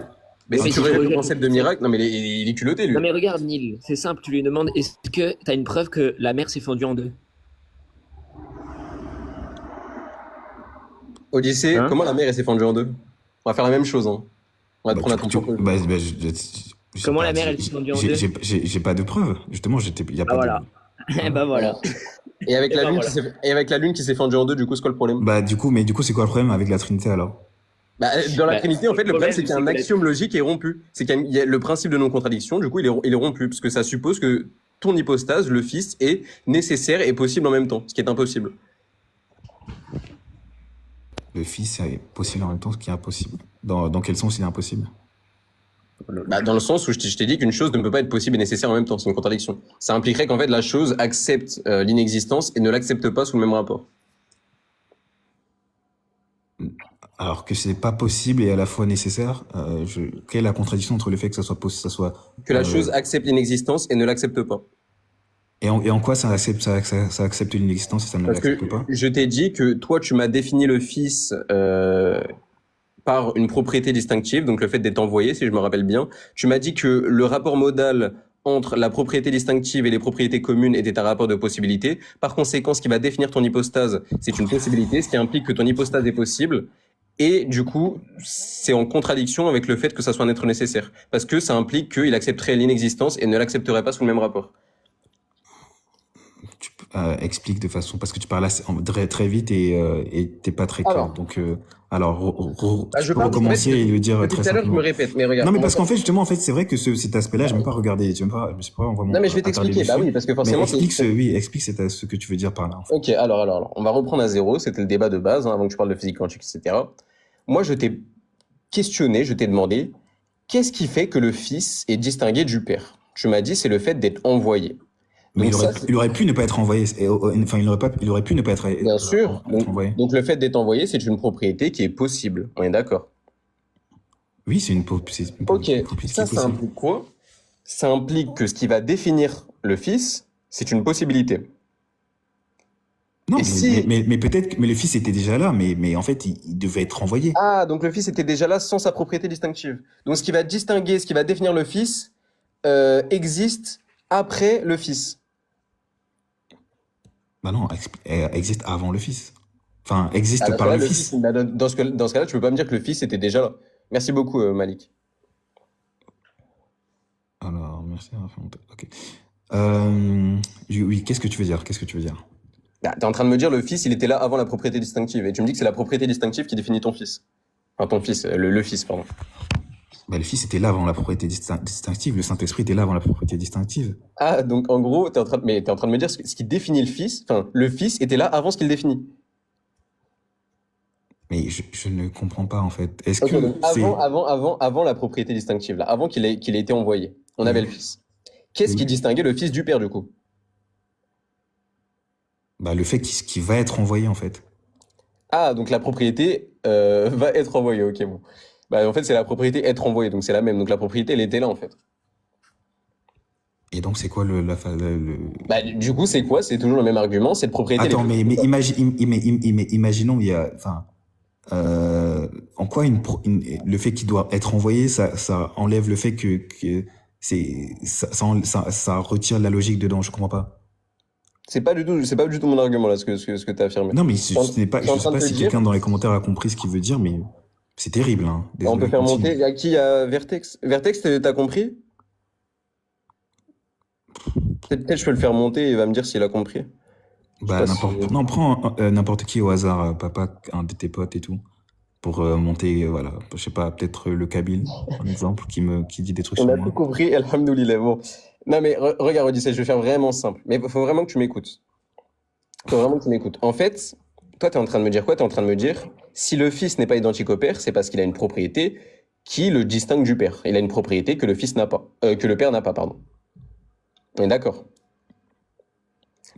mais si tu rejettes le concept de miracle, non, mais il est culotté, lui. Non, mais regarde, Neil, c'est simple, tu lui demandes, est-ce que tu as une preuve que la mer s'est fendue en deux? Odyssée, Hein? comment la mer, elle s'est fendue en deux? On va faire la même chose, hein. On va te prendre à ton propos. Comment la mer, elle s'est fendue en deux? J'ai pas de preuves. Justement, il y a pas voilà. Bah voilà. Et avec la lune voilà. et avec la lune qui s'est fendue en deux, du coup, c'est quoi le problème? Du coup, c'est quoi le problème avec la Trinité alors? Dans la Trinité, en fait, le problème, c'est qu'il y a un axiome logique est rompu. C'est qu'il y a le principe de non-contradiction, du coup, il est rompu, parce que ça suppose que ton hypostase, le Fils, est nécessaire et possible en même temps, ce qui est impossible. Le Fils est possible en même temps, ce qui est impossible. Dans quel sens il est impossible? Dans le sens où je t'ai dit qu'une chose ne peut pas être possible et nécessaire en même temps, c'est une contradiction. Ça impliquerait qu'en fait, la chose accepte l'inexistence et ne l'accepte pas sous le même rapport. Alors que c'est pas possible et à la fois nécessaire, quelle est la contradiction entre le fait que ça soit que la chose accepte l'inexistence et ne l'accepte pas? Et en quoi ça accepte l'inexistence et ça ne l'accepte pas? Je t'ai dit que toi, tu m'as défini le Fils par une propriété distinctive, donc le fait d'être envoyé, si je me rappelle bien. Tu m'as dit que le rapport modal entre la propriété distinctive et les propriétés communes était un rapport de possibilité. Par conséquent, ce qui va définir ton hypostase, c'est une possibilité, ce qui implique que ton hypostase est possible. Et du coup, c'est en contradiction avec le fait que ça soit un être nécessaire. Parce que ça implique qu'il accepterait l'inexistence et ne l'accepterait pas sous le même rapport. Tu expliques de façon... Parce que tu parles très vite et t'es pas très clair. Donc, je peux recommencer et lui dire très tout à l'heure, je simplement. me répète, mais regarde. Non, mais parce qu'en fait, justement, c'est vrai que cet aspect-là, je n'ai même pas regardé. Je me suis pas vraiment. Non, mais je vais t'expliquer. Bah oui, parce que forcément. Mais explique ce que tu veux dire par là. En fait. Ok, alors, on va reprendre à zéro. C'était le débat de base, hein, avant que tu parles de physique quantique, etc. Moi, je t'ai questionné, je t'ai demandé, qu'est-ce qui fait que le Fils est distingué du Père? Tu m'as dit, c'est le fait d'être envoyé. Mais il aurait pu ne pas être envoyé. Enfin, il aurait pu ne pas être. Bien sûr. Envoyé. Donc le fait d'être envoyé, c'est une propriété qui est possible. On est d'accord? Oui, c'est une propriété. Ok. Ça implique quoi? Ça implique que ce qui va définir le Fils, c'est une possibilité. Non, mais peut-être, mais le Fils était déjà là, mais en fait, il devait être envoyé. Ah, donc le Fils était déjà là sans sa propriété distinctive. Donc ce qui va distinguer, ce qui va définir le Fils, existe après le Fils. Bah non, existe avant le Fils. Enfin, existe par le Fils. Dans ce cas-là, tu peux pas me dire que le Fils était déjà là. Merci beaucoup, Malik. merci. Ok. Oui, qu'est-ce que tu veux dire? Qu'est-ce que tu veux dire? Bah, t'es en train de me dire le fils, il était là avant la propriété distinctive. Et tu me dis que c'est la propriété distinctive qui définit ton fils. Enfin, ton fils, le fils, pardon. Bah, le Fils était là avant la propriété distinctive, le Saint-Esprit était là avant la propriété distinctive. Ah, donc en gros, t'es en train de me dire ce qui définit le fils, enfin, le fils était là avant ce qu'il définit. Mais je ne comprends pas en fait. Est-ce Ok, que donc c'est... avant la propriété distinctive, là, avant qu'il ait été envoyé, on avait le fils. Qu'est-ce qui Oui. distinguait le fils du père, du coup? Bah, le fait qu'il va être envoyé en fait. Ah, donc la propriété va être envoyée, ok, bon. Bah, en fait, c'est la propriété être envoyée, donc c'est la même. Donc la propriété, elle était là, en fait. Et donc c'est quoi Bah, du coup, c'est quoi? C'est toujours le même argument, c'est de propriété. Attends, mais imaginons, il y a... Enfin, en quoi le fait qu'il doit être envoyé, ça enlève le fait que ça retire la logique dedans, je comprends pas. C'est pas du tout mon argument, là, ce que t'as affirmé. Non, mais Je suis en je sais train pas de te si dire- quelqu'un dans les commentaires a compris ce qu'il veut dire, mais c'est terrible, hein. On Désolé, peut faire continue. monter. Il y a qui? Il y a Vertex. Vertex, t'as compris? Peut-être je peux le faire monter et il va me dire s'il a compris. Bah, Je sais pas si- non, prends n'importe qui au hasard, papa, un de tes potes et tout, pour monter, voilà, je sais pas, peut-être le Kabyle, un exemple, qui dit des trucs On sur a tout moi. compris, alhamdoulilah. Bon. Non, mais regarde, Odyssey, je vais faire vraiment simple. Mais il faut vraiment que tu m'écoutes. Faut vraiment que tu m'écoutes. En fait, toi, t'es en train de me dire quoi? T'es en train de me dire, si le fils n'est pas identique au père, c'est parce qu'il a une propriété qui le distingue du père. Il a une propriété que le fils n'a pas, que le père n'a pas, pardon. On est d'accord.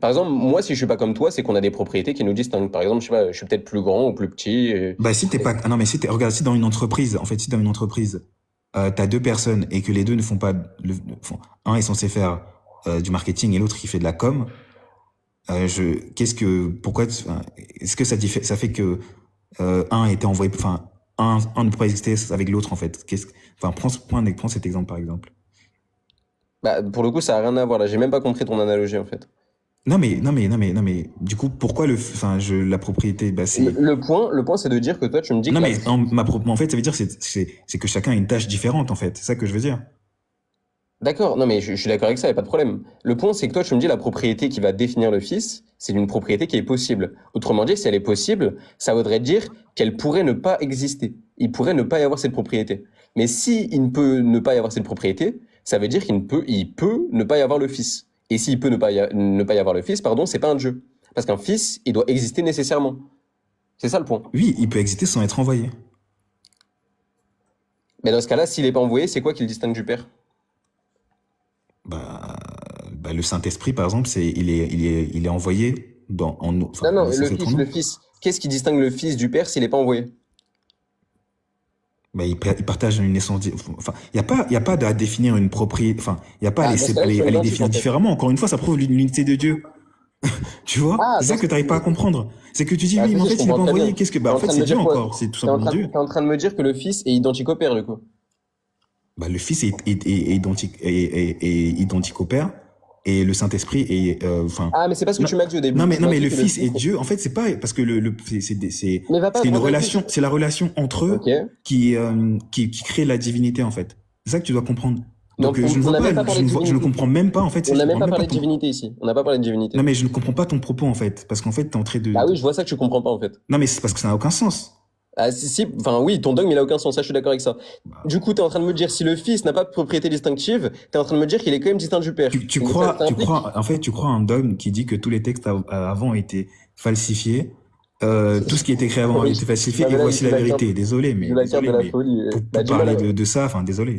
Par exemple, moi, si je suis pas comme toi, c'est qu'on a des propriétés qui nous distinguent. Par exemple, je sais pas, je suis peut-être plus grand ou plus petit. Bah, si t'es pas, ah non, mais regarde, si dans une entreprise, en fait, si dans une entreprise, t'as deux personnes et que les deux ne font pas, un est censé faire du marketing et l'autre qui fait de la com, est-ce que ça fait que un a été envoyé, enfin, un ne peut pas exister avec l'autre en fait. Prends cet exemple par exemple. Bah, pour le coup, ça a rien à voir là. J'ai même pas compris ton analogie en fait. Non mais, du coup, pourquoi la propriété, bah c'est. Le point, c'est de dire que toi, tu me dis Non que mais en fait, ça veut dire c'est que chacun a une tâche différente en fait. C'est ça que je veux dire. D'accord, non mais je suis d'accord avec ça, y a pas de problème. Le point, c'est que toi, tu me dis la propriété qui va définir le fils, c'est une propriété qui est possible. Autrement dit, si elle est possible, ça voudrait dire qu'elle pourrait ne pas exister. Il pourrait ne pas y avoir cette propriété. Mais si il ne peut ne pas y avoir cette propriété, ça veut dire il peut ne pas y avoir le fils. Et s'il peut ne pas y avoir le fils, pardon, c'est pas un dieu. Parce qu'un fils, il doit exister nécessairement. C'est ça le point. Oui, il peut exister sans être envoyé. Mais dans ce cas-là, s'il est pas envoyé, c'est quoi qui le distingue du père? Bah, le Saint-Esprit, par exemple, il est envoyé Non, non, le fils. Qu'est-ce qui distingue le fils du père s'il est pas envoyé? Bah, il partage une naissance. Enfin, il y a pas à définir une propriété. Enfin, il y a pas à les définir différemment. Encore une fois, ça prouve l'unité de Dieu. Tu vois? C'est ça que t'arrives pas à comprendre. C'est que tu dis, oui, mais en fait, il n'est pas envoyé. Qu'est-ce que, bah, en fait, c'est Dieu encore. C'est tout simplement Dieu. T'es en train de me dire que le fils est identique au père, du coup. Bah, le fils est identique au père. Et le Saint-Esprit est, Ah, mais c'est pas ce que tu m'as dit au début. Non, mais le fils est Dieu. En fait, c'est pas, parce que c'est une relation, c'est la relation entre eux qui crée la divinité, en fait. C'est ça que tu dois comprendre. Donc, je ne comprends même pas, en fait. On n'a même pas parlé de divinité ici. On n'a pas parlé de divinité. Non, mais je ne comprends pas ton propos, en fait. Parce qu'en fait, t'es en train de... Ah oui, je vois ça que tu comprends pas, en fait. Non, mais c'est parce que ça n'a aucun sens. Ah, si, enfin, oui, ton dogme, il a aucun sens. Ça, je suis d'accord avec ça. Du coup, t'es en train de me dire, si le fils n'a pas de propriété distinctive, t'es en train de me dire qu'il est quand même distinct du père. Tu crois un dogme qui dit que tous les textes avant étaient falsifiés. Tout ce qui était créé avant a été falsifié, et voici la vérité. Désolé, mais pour parler de ça, enfin, désolé.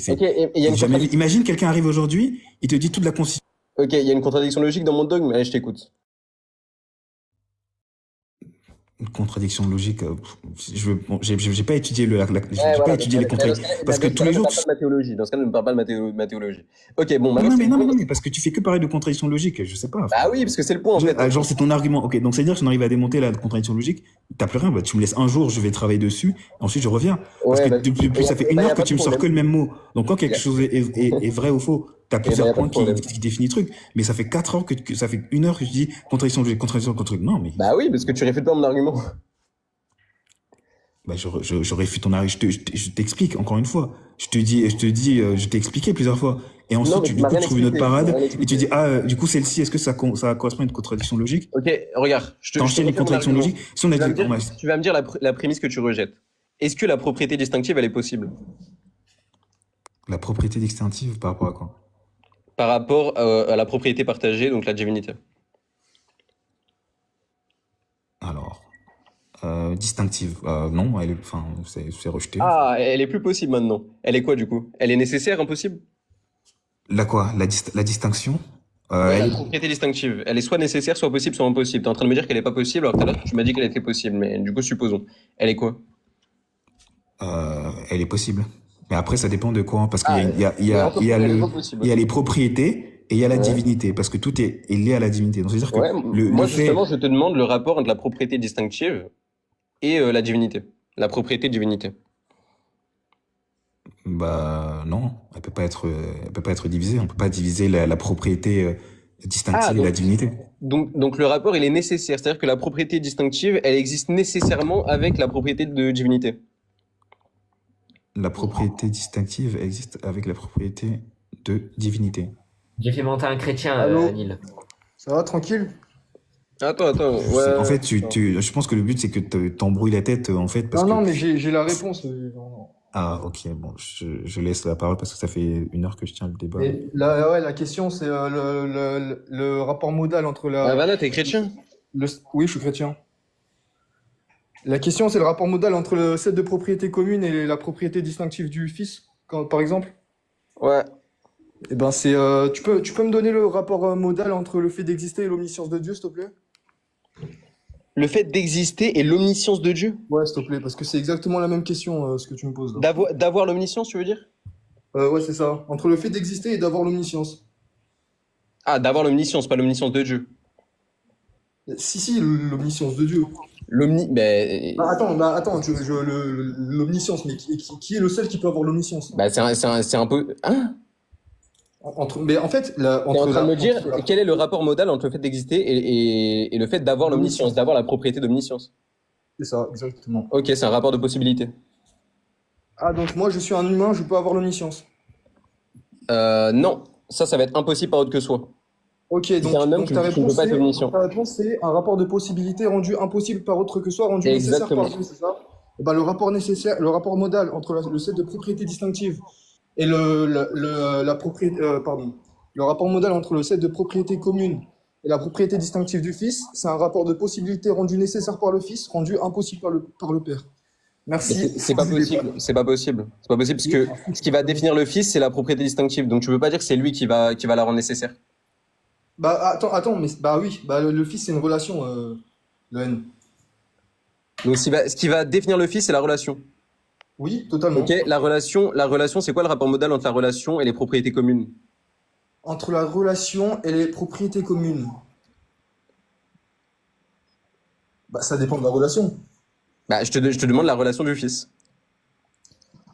Imagine quelqu'un arrive aujourd'hui, il te dit toute la constitution. Ok, il y a une contradiction logique dans mon dogme. Allez, je t'écoute. Une contradiction logique. J'ai pas étudié pas étudié les contradictions. Parce que tous les jours. Dans ce cas, ne me parle pas de ma théologie. Ok, bon, maintenant. Non, mais parce que tu fais que parler de contradiction logique, je sais pas. Ah oui, parce que c'est le point, en fait. Genre, c'est ton argument. Ok, donc ça veut dire que si on arrive à démonter la contradiction logique, t'as plus rien. Bah, tu me laisses un jour, je vais travailler dessus, ensuite je reviens. Parce que depuis, ça fait une heure que tu me sors que le même mot. Donc quand quelque chose est vrai ou faux, t'as plusieurs points qui définissent le truc. Mais ça fait 4 heures que ça fait une heure que je dis contradiction logique, contradiction. Non, mais. Bah oui, parce que tu réfutes pas mon argument. Bah, je réfute ton argument. Je t'explique encore une fois. Je t'ai expliqué plusieurs fois. Et Non, ensuite, mais tu du m'as coup, rien tu trouves une autre expliqué. parade Rien et tu expliqué. dis, du coup, celle-ci, est-ce que ça correspond à une contradiction logique? Ok, regarde, je te T'enchaînes une refais mon contradiction argument. logique. Si on a Tu vas dit, me dire, tu vas me dire la prémisse que tu rejettes. Est-ce que la propriété distinctive, elle est possible? la propriété distinctive par rapport à quoi? Par rapport à la propriété partagée, donc la divinité. Alors, distinctive. Non, enfin, c'est rejeté. Ah, elle est plus possible maintenant. Elle est quoi du coup? Elle est nécessaire, impossible? La quoi? La distinction? Ouais, Elle la est, propriété distinctive. Elle est soit nécessaire, soit possible, soit impossible. T'es en train de me dire qu'elle est pas possible, alors que tout à l'heure, tu m'as dit qu'elle était possible. Mais du coup, supposons. Elle est quoi? elle est possible. Mais après, ça dépend de quoi, hein, parce qu'il y a, Ah, il y a, il y mais a, entre il y a elle est le, pas possible. il y a les propriétés et il y a la Ouais. divinité, parce que tout est lié à la divinité. Donc, c'est-à-dire que Ouais, le moi fait, justement, je te demande le rapport entre la propriété distinctive et la divinité. La propriété divinité. bah, non, elle peut pas être divisée. On peut pas diviser la propriété Ah, distinctive et la divinité. donc le rapport, il est nécessaire. C'est-à-dire que la propriété distinctive, elle existe nécessairement avec la propriété de divinité. La propriété distinctive existe avec la propriété de divinité. J'ai fait monter un chrétien, Allô Nil. Ça va, tranquille? Attends, En fait, ouais. je pense que le but, c'est que t'embrouilles la tête, en fait, parce Non, que... non, mais j'ai la réponse. Non. Ah, ok, bon, je laisse la parole parce que ça fait 1 heure que je tiens le débat. Et là, ouais, la question, c'est le rapport modal entre Ah, la... Vanna, t'es chrétien? Oui, je suis chrétien. La question, c'est le rapport modal entre le set de propriétés communes et la propriété distinctive du fils, par exemple. Ouais. Eh ben, tu peux me donner le rapport modal entre le fait d'exister et l'omniscience de Dieu, s'il te plaît? Le fait d'exister et l'omniscience de Dieu? Ouais, s'il te plaît, parce que c'est exactement la même question, ce que tu me poses là. D'avoir l'omniscience, tu veux dire? Ouais, c'est ça. Entre le fait d'exister et d'avoir l'omniscience. Ah, d'avoir l'omniscience, pas l'omniscience de Dieu. Si, l'omniscience de Dieu. Ben, Attends, l'omniscience, mais qui est le seul qui peut avoir l'omniscience? bah, c'est un peu. Hein? Mais en fait, T'es en train de me dire quel est le rapport modal entre le fait d'exister et le fait d'avoir l'omniscience, d'avoir la propriété d'omniscience. C'est ça, exactement. Ok, c'est un rapport de possibilité. Ah, donc moi, je suis un humain, je peux avoir l'omniscience. Non, ça va être impossible par autre que soi. Ok, Si donc, t'es un homme, donc tu ne peux pas être omniscient. ta réponse, c'est un rapport de possibilité rendu impossible par autre que soi, rendu nécessaire par Dieu, c'est ça? Eh ben, le rapport modal entre le set de propriétés distinctives et la propriété, le rapport modal entre le set de propriétés communes et la propriété distinctive du Fils, c'est un rapport de possibilité rendu nécessaire par le Fils, rendu impossible par le Père. Merci. C'est pas possible. C'est pas possible. C'est pas possible parce que ce qui va définir le Fils, c'est la propriété distinctive. Donc tu peux pas dire que c'est lui qui va la rendre nécessaire. Bah attends, mais bah oui, bah le Fils c'est une relation, le N. Donc ce qui va définir le Fils, c'est la relation. Oui, totalement. Ok, la relation, c'est quoi le rapport modal entre la relation et les propriétés communes? Entre la relation et les propriétés communes. Bah ça dépend de la relation. Bah, je te demande la relation du Fils.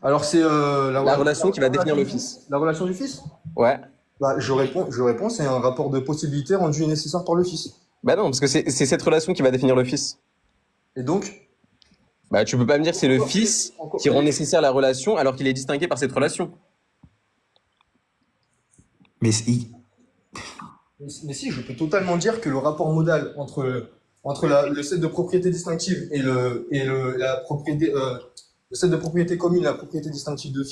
Alors c'est La relation qui va définir le Fils. La relation du Fils? Ouais. Bah je réponds, c'est un rapport de possibilité rendu nécessaire par le Fils. Bah non, parce que c'est cette relation qui va définir le Fils. Et donc? Bah tu peux pas me dire que c'est le Fils qui rend nécessaire la relation alors qu'il est distingué par cette relation. Mais Mais si, je peux totalement dire que le rapport modal entre le set de propriétés distinctives et la propriété, le set de propriétés communes et la propriété distinctive du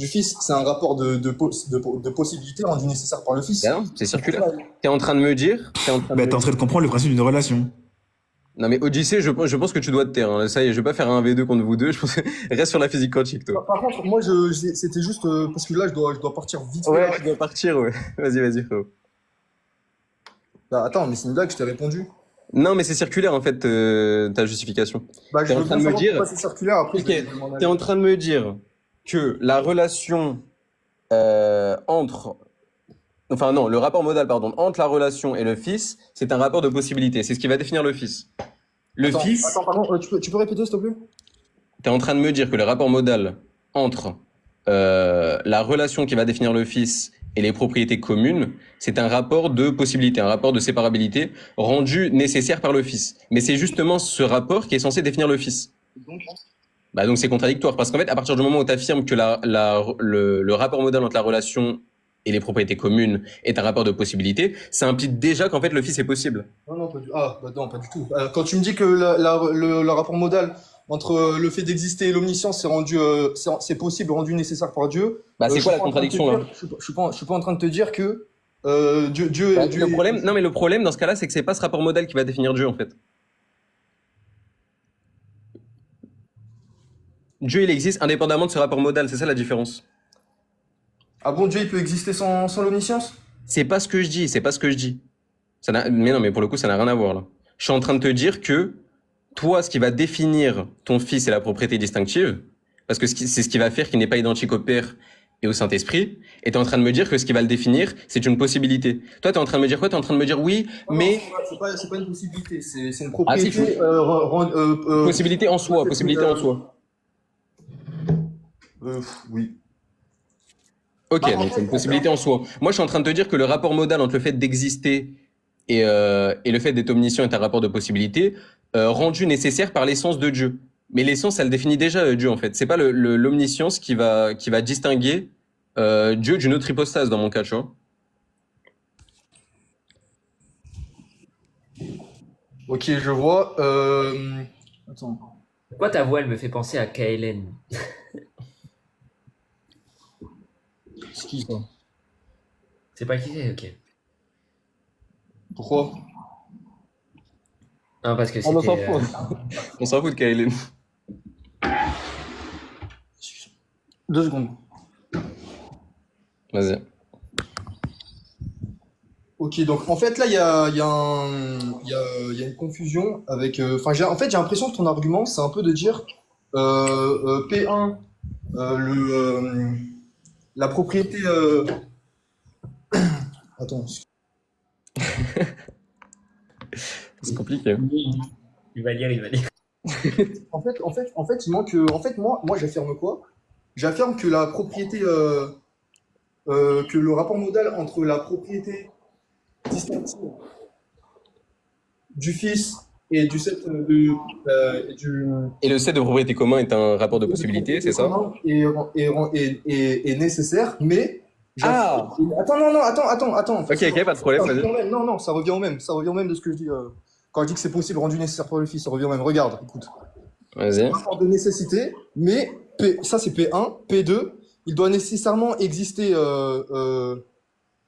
Fils, c'est un rapport de possibilité rendu nécessaire par le Fils. Bah non, c'est circulaire. T'es en train de me dire. t'es en train de comprendre le principe d'une relation. Non mais Odyssée, je pense que tu dois te taire. Hein. Ça y est, je vais pas faire un V2 contre vous deux. Je pense que reste sur la physique quantique, toi. Par contre, moi, c'était juste parce que là, je dois partir vite. Ouais, tu dois partir, ouais. Vas-y, frérot. Bah, attends, mais c'est une blague, je t'ai répondu. Non, mais c'est circulaire en fait, ta justification. Bah, T'es en train de me dire. C'est circulaire, après, Ok, t'es en train de me dire que la relation entre. Enfin non, le rapport modal, pardon, entre la relation et le Fils, c'est un rapport de possibilité. C'est ce qui va définir le Fils. Fils. Attends, pardon, tu peux répéter, s'il te plaît? T'es en train de me dire que le rapport modal entre la relation qui va définir le Fils et les propriétés communes, c'est un rapport de possibilité, un rapport de séparabilité rendu nécessaire par le Fils. Mais c'est justement ce rapport qui est censé définir le Fils. Bah donc c'est contradictoire parce qu'en fait à partir du moment où tu affirmes que le rapport modal entre la relation et les propriétés communes est un rapport de possibilité, ça implique déjà qu'en fait le fils est possible. Non, non, pas du, ah, bah non, pas du tout. Quand tu me dis que le rapport modal entre le fait d'exister et l'omniscience c'est rendu, c'est possible, rendu nécessaire par Dieu. Bah c'est je quoi suis la pas en train de te contradiction là? dire- je suis pas en train de te dire que Dieu, Bah, Dieu le problème, non mais le problème dans ce cas-là, c'est que c'est pas ce rapport modal qui va définir Dieu en fait. Dieu il existe indépendamment de ce rapport modal, c'est ça la différence. Ah bon, Dieu il peut exister sans l'omniscience? C'est pas ce que je dis, c'est pas ce que je dis. Mais non, mais pour le coup, ça n'a rien à voir là. Je suis en train de te dire que toi, ce qui va définir ton fils, c'est la propriété distinctive, parce que c'est ce qui va faire qu'il n'est pas identique au Père et au Saint-Esprit. Et tu es en train de me dire que ce qui va le définir, c'est une possibilité. Toi, tu es en train de me dire quoi? Tu es en train de me dire oui, Non, mais non, c'est pas une possibilité, c'est une ah si, propriété. possibilité en soi, possibilité en soi. Oui. Ok, Bah, en donc fait, c'est une possibilité en soi. Moi, je suis en train de te dire que le rapport modal entre le fait d'exister et le fait d'être omniscient est un rapport de possibilité rendu nécessaire par l'essence de Dieu. Mais l'essence, elle définit déjà Dieu en fait. C'est pas l'omniscience qui va distinguer Dieu d'une autre hypostase dans mon cas, tu vois. Ok, je vois. Attends. Pourquoi ta voix, elle me fait penser à KLN? C'est qui ça? C'est pas qui c'est, ok. Pourquoi? Non, parce que On s'en c'était... fout. On s'en fout de Kaelen. 2 secondes. Vas-y. Ok, donc en fait là il y a une confusion avec. Enfin, en fait j'ai l'impression que ton argument c'est un peu de dire P1 la propriété. Attends. C'est compliqué. Il va lire, il va lire. En fait, il manque. En fait, moi, j'affirme quoi? J'affirme que la propriété, que le rapport modal entre la propriété distinctive du fils et du set et du Et le set de propriété commun est un rapport de possibilité, c'est ça? est nécessaire, mais Ah! attends, non, attends. Ok, pas de problème, Ça revient vas-y. au même. Non, ça revient au même de ce que je dis. Quand je dis que c'est possible, rendu nécessaire pour le fils, ça revient au même. Regarde, écoute. Vas-y. Rapport de nécessité, mais ça c'est P1, P2, il doit nécessairement exister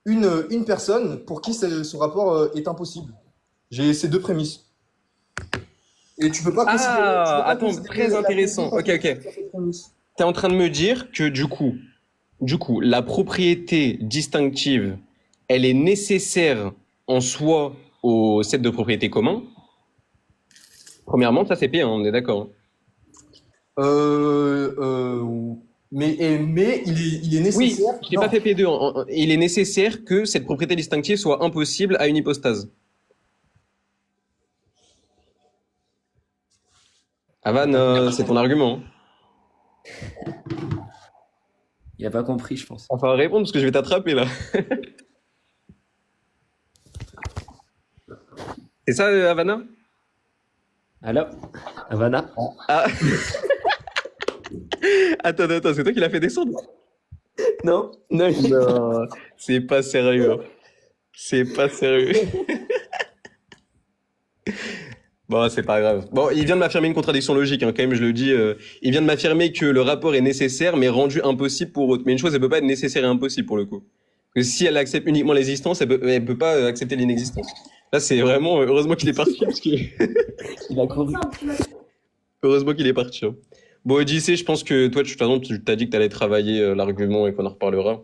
une personne pour qui ce rapport est impossible. J'ai ces 2 prémisses. Et tu peux pas considérer. Ah, Tu peux pas attends, considérer très la intéressant. prémisse Ok. sur cette prémisse. T'es en train de me dire que du coup, la propriété distinctive, elle est nécessaire en soi au set de propriétés communs. Premièrement, ça c'est P1, on est d'accord. Mais il est Oui, nécessaire. je n'ai pas fait P2. Il est nécessaire que cette propriété distinctive soit impossible à une hypostase. Avan, c'est ton argument. Il a pas compris, je pense. Enfin, répondre parce que je vais t'attraper là. C'est ça, Havana? Alors, Havana? Ah. Attends, c'est toi qui l'as fait descendre? Non, non. Non, c'est pas sérieux. C'est pas sérieux. Bon, c'est pas grave. Bon, il vient de m'affirmer une contradiction logique, hein, quand même, je le dis. Il vient de m'affirmer que le rapport est nécessaire, mais rendu impossible pour autre. Mais une chose, elle peut pas être nécessaire et impossible pour le coup. Parce que si elle accepte uniquement l'existence, elle peut pas accepter l'inexistence. Là, c'est vraiment heureusement qu'il est parti parce que Il a couru. heureusement qu'il est parti. Hein. Bon, JC, je pense que toi, de toute façon, tu t'as dit que tu allais travailler l'argument et qu'on en reparlera.